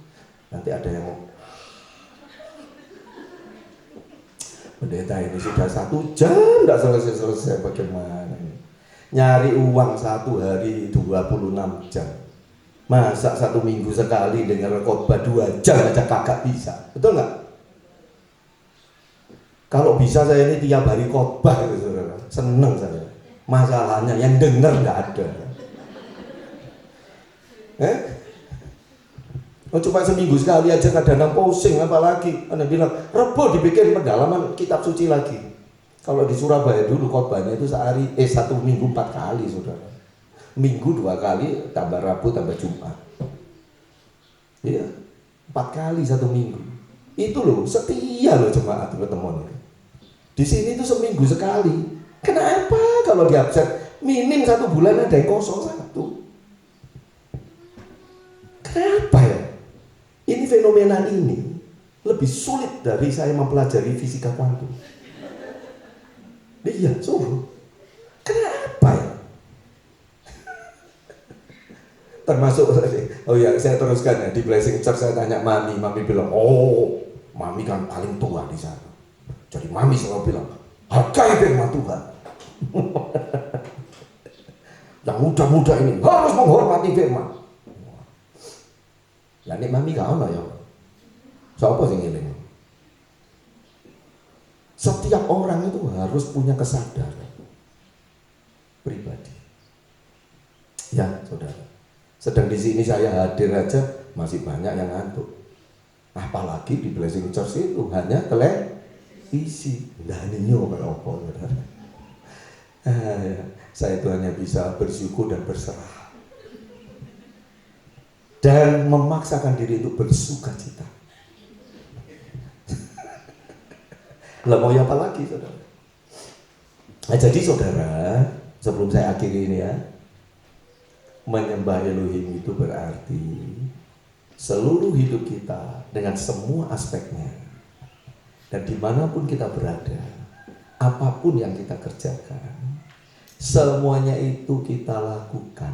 Nanti ada yang pendeta ini sudah 1 jam tidak selesai bagaimana? Nyari uang 1 hari 26 jam. Masa 1 minggu sekali dengar khotbah 2 jam aja kagak bisa. Betul nggak? Kalau bisa saya ini tiap hari khotbah gitu saudara, seneng saya. Masalahnya yang dengar nggak ada. Cuma seminggu sekali aja kadang-kadang pusing, apalagi Anda bilang Rebo dibikin pendalaman kitab suci lagi. Kalau di Surabaya dulu khotbahnya itu 1 minggu 4 kali saudara. Minggu 2 kali, tambah Rabu tambah Jumat. Iya, 4 kali 1 minggu. Itu loh, setia loh jemaat pertemuan itu. Di sini tuh seminggu sekali. Kenapa kalau di absen minim 1 bulan ada yang kosong 1? Kenapa ya? Ini fenomena ini lebih sulit dari saya mempelajari fisika kuantum. Iya, sungguh. Kenapa ya? Termasuk, oh ya saya teruskan ya, di Blessing Church saya tanya mami bilang, mami kan paling tua di sana. Jadi mami selalu bilang, hargai firman Tuhan. Yang muda-muda ini harus menghormati firman. Lah nek mami gak ono ya. Siapa sing ngeling? Setiap orang itu harus punya kesadaran pribadi. Ya, saudara. Sedang di sini saya hadir aja masih banyak yang ngantuk. Apalagi di Blessing Church itu hanya televisi. Lah ninyo kayak apa, saudara? Saya itu hanya bisa bersyukur dan berserah. Dan memaksakan diri untuk bersuka cita. Lah mau apa lagi saudara? Nah, jadi saudara, sebelum saya akhiri ini ya, menyembah Elohim itu berarti seluruh hidup kita dengan semua aspeknya, dan dimanapun kita berada, apapun yang kita kerjakan, semuanya itu kita lakukan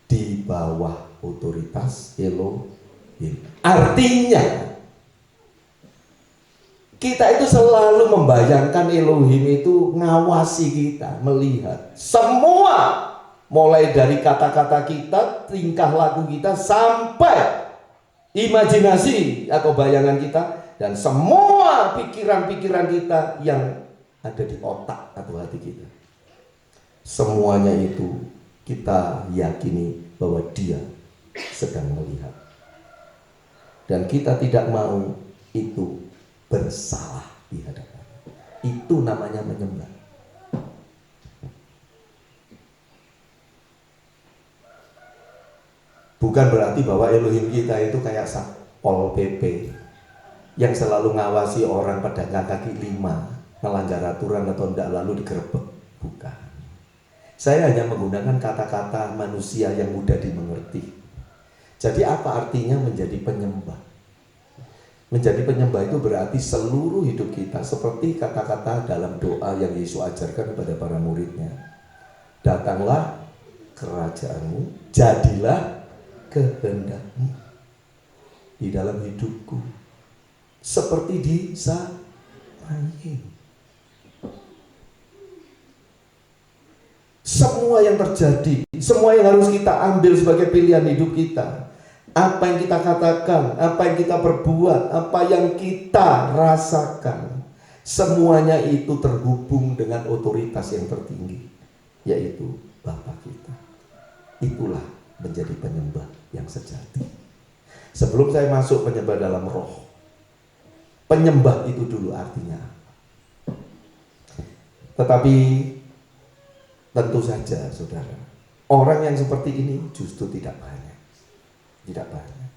di bawah otoritas Elohim. Artinya kita itu selalu membayangkan Elohim itu ngawasi kita, melihat semua, mulai dari kata-kata kita, tingkah laku kita, sampai imajinasi atau bayangan kita, dan semua pikiran-pikiran kita yang ada di otak atau hati kita. Semuanya itu kita yakini bahwa Dia sedang melihat, dan kita tidak mau itu bersalah di hadapan. Itu namanya menyembah. Bukan berarti bahwa Elohim kita itu kayak Satpol PP yang selalu ngawasi orang pedagang kaki 5 melanggar aturan atau tidak lalu digerebek. Bukan. Saya hanya menggunakan kata-kata manusia yang mudah dimengerti. Jadi apa artinya menjadi penyembah? Menjadi penyembah itu berarti seluruh hidup kita seperti kata-kata dalam doa yang Yesus ajarkan kepada para muridnya. Datanglah kerajaanmu, jadilah kehendakmu di dalam hidupku seperti di samai. Semua yang terjadi, semua yang harus kita ambil sebagai pilihan hidup kita, apa yang kita katakan, apa yang kita perbuat, apa yang kita rasakan, semuanya itu terhubung dengan otoritas yang tertinggi, yaitu Bapa kita. itulah menjadi penyembah yang sejati. Sebelum saya masuk penyembah dalam roh, penyembah itu dulu artinya apa? Tetapi tentu saja saudara, orang yang seperti ini justru tidak banyak. Tidak banyak.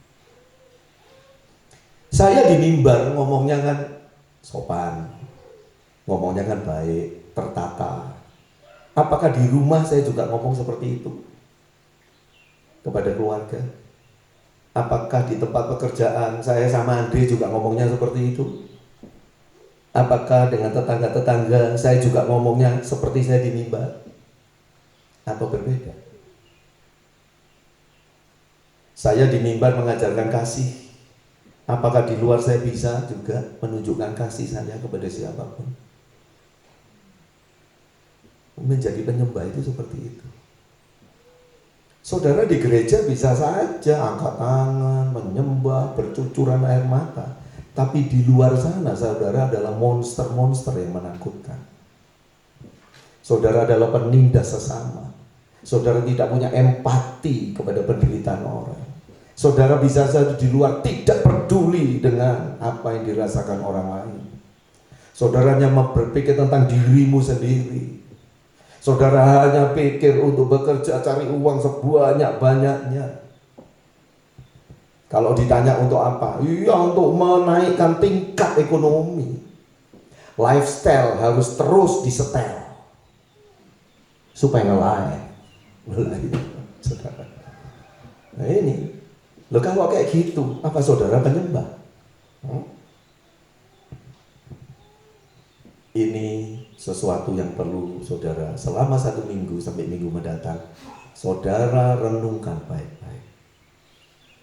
Saya di mimbar ngomongnya kan sopan, ngomongnya kan baik, tertata. Apakah di rumah saya juga ngomong seperti itu kepada keluarga? Apakah di tempat pekerjaan saya sama Andre juga ngomongnya seperti itu? Apakah dengan tetangga-tetangga saya juga ngomongnya seperti saya di mimbar? Atau berbeda? Saya di mimbar mengajarkan kasih. Apakah di luar saya bisa juga menunjukkan kasih saya kepada siapapun? Menjadi penyembah itu seperti itu. Saudara di gereja bisa saja angkat tangan, menyembah, bercucuran air mata. Tapi di luar sana saudara adalah monster-monster yang menakutkan. Saudara adalah penindas sesama. Saudara tidak punya empati kepada penderitaan orang. Saudara bisa saja di luar tidak peduli dengan apa yang dirasakan orang lain. Saudara hanya berpikir tentang dirimu sendiri. Saudara hanya pikir untuk bekerja cari uang sebanyak-banyaknya. Kalau ditanya untuk apa? Iya, untuk menaikkan tingkat ekonomi. Lifestyle harus terus disetel supaya ngelain. Saudara. Nah ini, lo kalau kayak gitu, apa saudara penyembah? Ini sesuatu yang perlu saudara selama 1 minggu sampai minggu mendatang saudara renungkan baik-baik.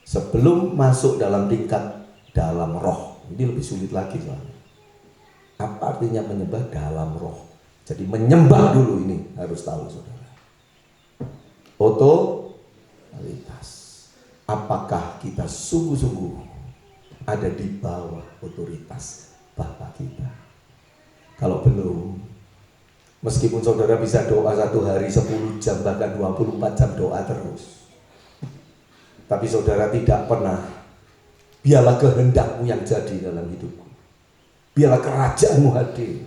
Sebelum masuk dalam tingkat dalam roh, ini lebih sulit lagi soalnya. Apa artinya menyembah dalam roh? Jadi menyembah dulu ini harus tahu saudara. Otoritas. Apakah kita sungguh-sungguh ada di bawah otoritas Bapa kita? Kalau belum, meskipun saudara bisa doa 1 hari 10 jam bahkan 24 jam doa terus, tapi saudara tidak pernah, biarlah kehendakmu yang jadi dalam hidupku, biarlah kerajaanmu hadir,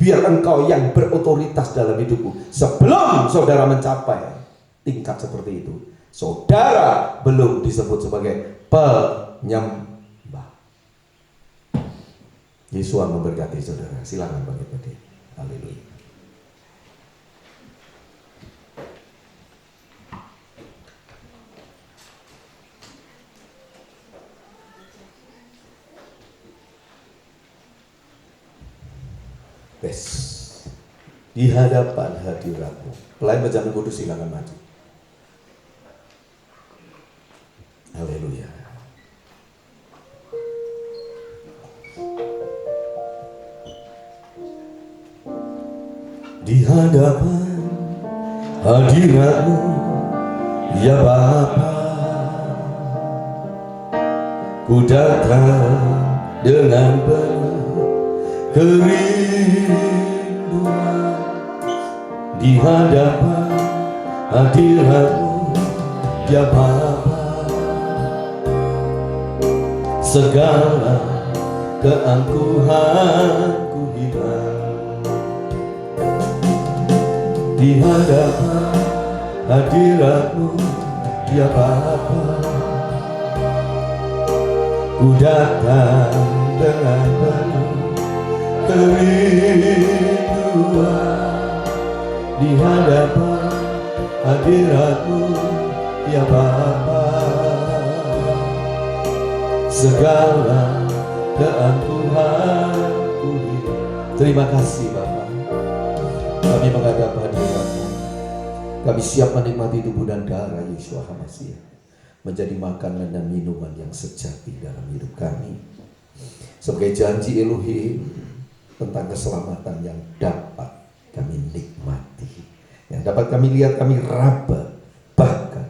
biar engkau yang berotoritas dalam hidupku. Sebelum saudara mencapai tingkat seperti itu, saudara belum disebut sebagai penyembah. Yesus memberkati saudara. Silakan bagi berdiri. Haleluya. Yes. Di hadapan hadiratmu. Pelayan berjalan kudus silakan maju. Haleluya. Di hadapan hadiratmu ya Bapa, ku datang dengan penuh kerinduan. Di hadapan hadiratmu ya Bapa, segala keangkuhanku hilang. Di hadapan hadiratmu ya Bapa, ku datang dengan penuh kerinduan. Di hadapan hadiratmu ya Bapa, segala keangkuhanku hilang. Terima kasih Bapa. Kami menghadap hadirat-Mu. Kami siap menikmati tubuh dan darah Yeshua HaMashiach, menjadi makanan dan minuman yang sejati dalam hidup kami. Sebagai janji Elohim tentang keselamatan yang dapat kami nikmati, yang dapat kami lihat, kami raba, bahkan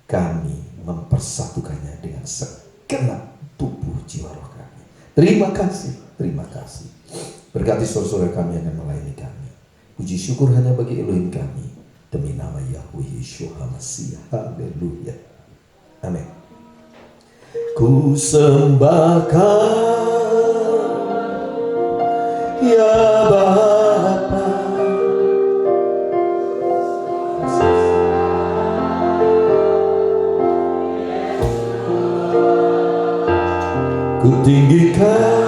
kami mempersatukannya dengan segenap tubuh jiwa roh kami. Terima kasih, terima kasih. Berkati saudara kami yang akan melayani kami. Puji syukur hanya bagi Elohim kami, demi nama Yahweh Yeshua HaMashiach. Haleluya. Amin. Ku sembahkan ya Bapa, ku tinggikan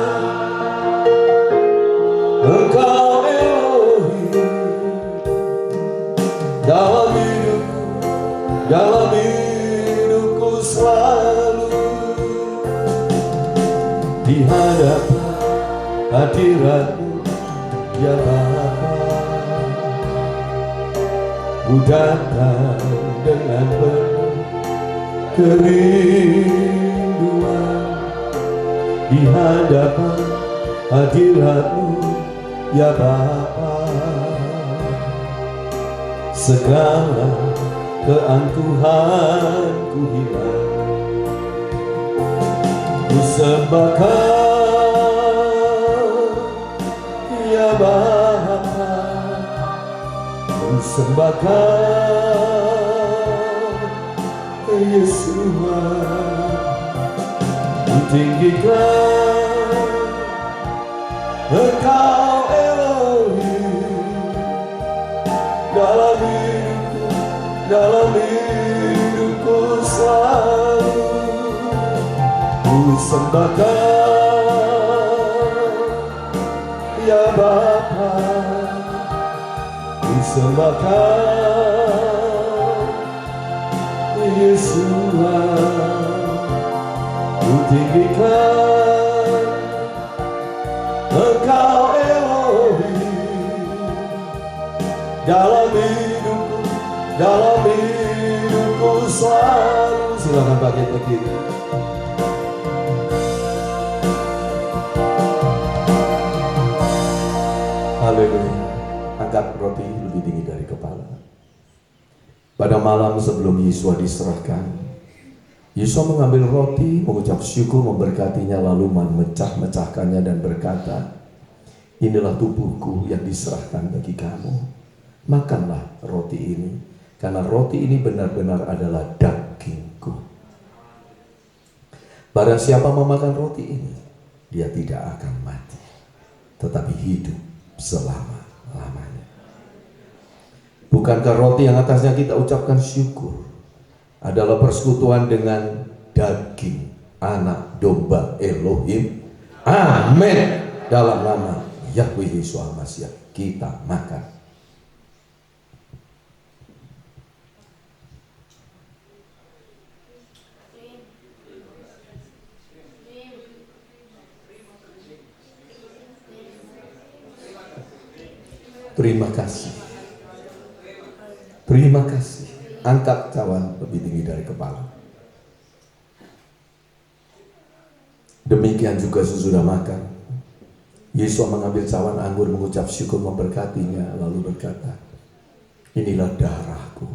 Engkau Elohim dalam hidupku selalu di hadapan hadirat-Mu ya Bapa. Ku datang dengan penuh kerinduan di hadapan hadirat-Mu ya Bapa. Segala keangkuhanku hilang, ku sembahkan ya Bapa, ku sembahkan Yesua, ku tinggikan Engkau Elohim dalam hidupku selalu. Ku sembahkan ya Bapa, ku sembahkan Yesua, ku tinggikan Engkau Elohim dalam hidupku selalu. Silakan pakai berdiri. Haleluya. Angkat roti lebih tinggi dari kepala. Pada malam sebelum Yesua diserahkan, Yesua mengambil roti, mengucap syukur, memberkatinya, lalu memecah-mecahkannya dan berkata, inilah tubuhku yang diserahkan bagi kamu. Makanlah roti ini, karena roti ini benar-benar adalah dagingku. Barang siapa memakan roti ini, dia tidak akan mati, tetapi hidup selama-lamanya. Bukankah roti yang atasnya kita ucapkan syukur adalah persekutuan dengan daging anak domba Elohim? Amin. Dalam nama Yahweh Yeshua HaMashiach kita makan. Terima kasih. Terima kasih. Angkat cawan lebih tinggi dari kepala. Demikian juga sesudah makan, Yesus mengambil cawan anggur, mengucap syukur, memberkatinya, lalu berkata, inilah darahku,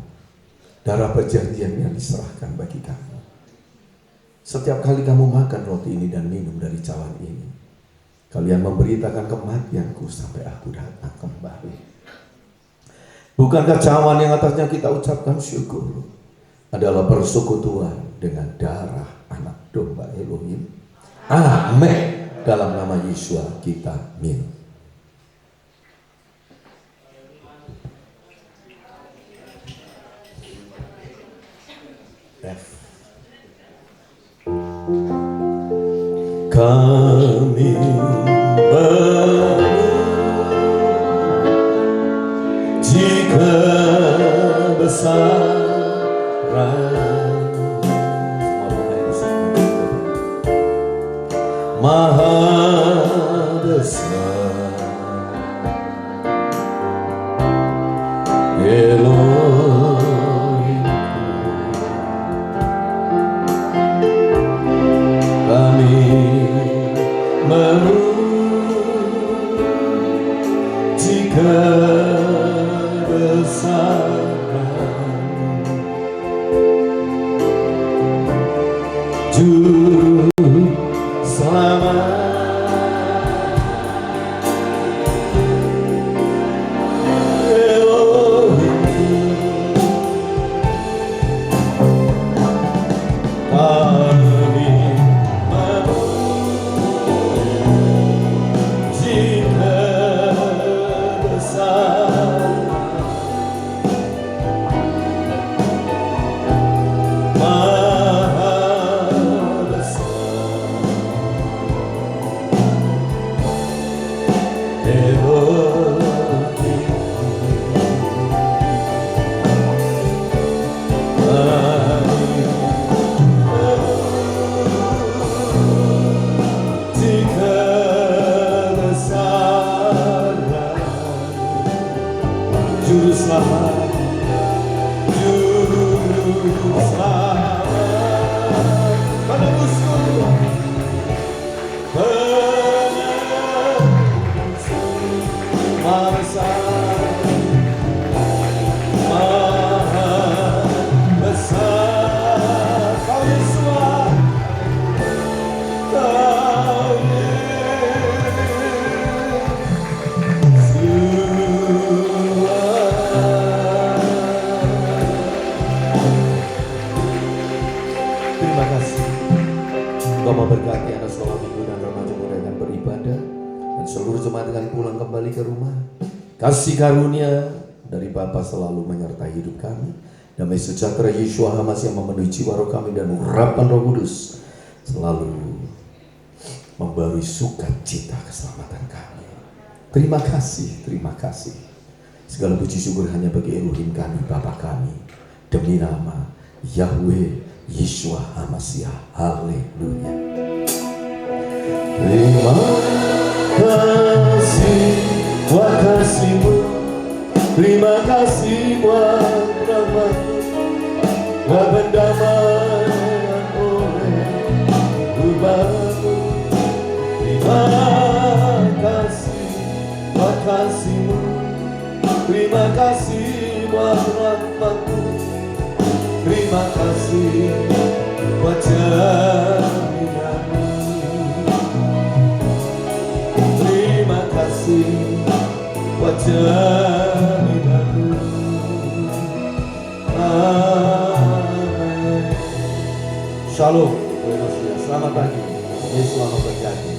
darah perjanjian yang diserahkan bagi kamu. Setiap kali kamu makan roti ini dan minum dari cawan ini, kalian memberitakan kematianku sampai aku datang kembali. Bukankah cawan yang atasnya kita ucapkan syukur adalah persekutuan dengan darah anak domba Elohim? Amin. Dalam nama Yesua kita minum. Kami jika besaran maha besar Elohim, kami memuji kebesaran Juru Selamat Elohim, Juru selamat, Juru selamat, penebusku, penebusku, Maha besar, Maha besar, Kau Yesus, Kau Terima kasih. Kau memberkati anak sekolah minggu dan remaja muda yang beribadah, dan seluruh jemaat yang pulang kembali ke rumah. Kasih karunia dari Bapa selalu menyertai hidup kami. Damai sejahtera Yeshua HaMashiach yang memenuhi jiwa roh kami, dan urapan Roh Kudus selalu memberi sukacita keselamatan kami. Terima kasih, terima kasih. Segala puji syukur hanya bagi Elohim kami, Bapa kami, demi nama Yahweh Yeshua HaMashiach. Haleluya. Terima kasih buat kasih-Mu, terima kasih buat rahmat-Mu, buat pendamaian oleh ubah-Mu. Terima kasih buat kasih-Mu, terima kasih buat rahmat-Mu, terima kasih buat jaminan-Mu. Terima kasih buat jaminan-Mu. Amin. Shalom. Selamat pagi. Yesus selamat berkati.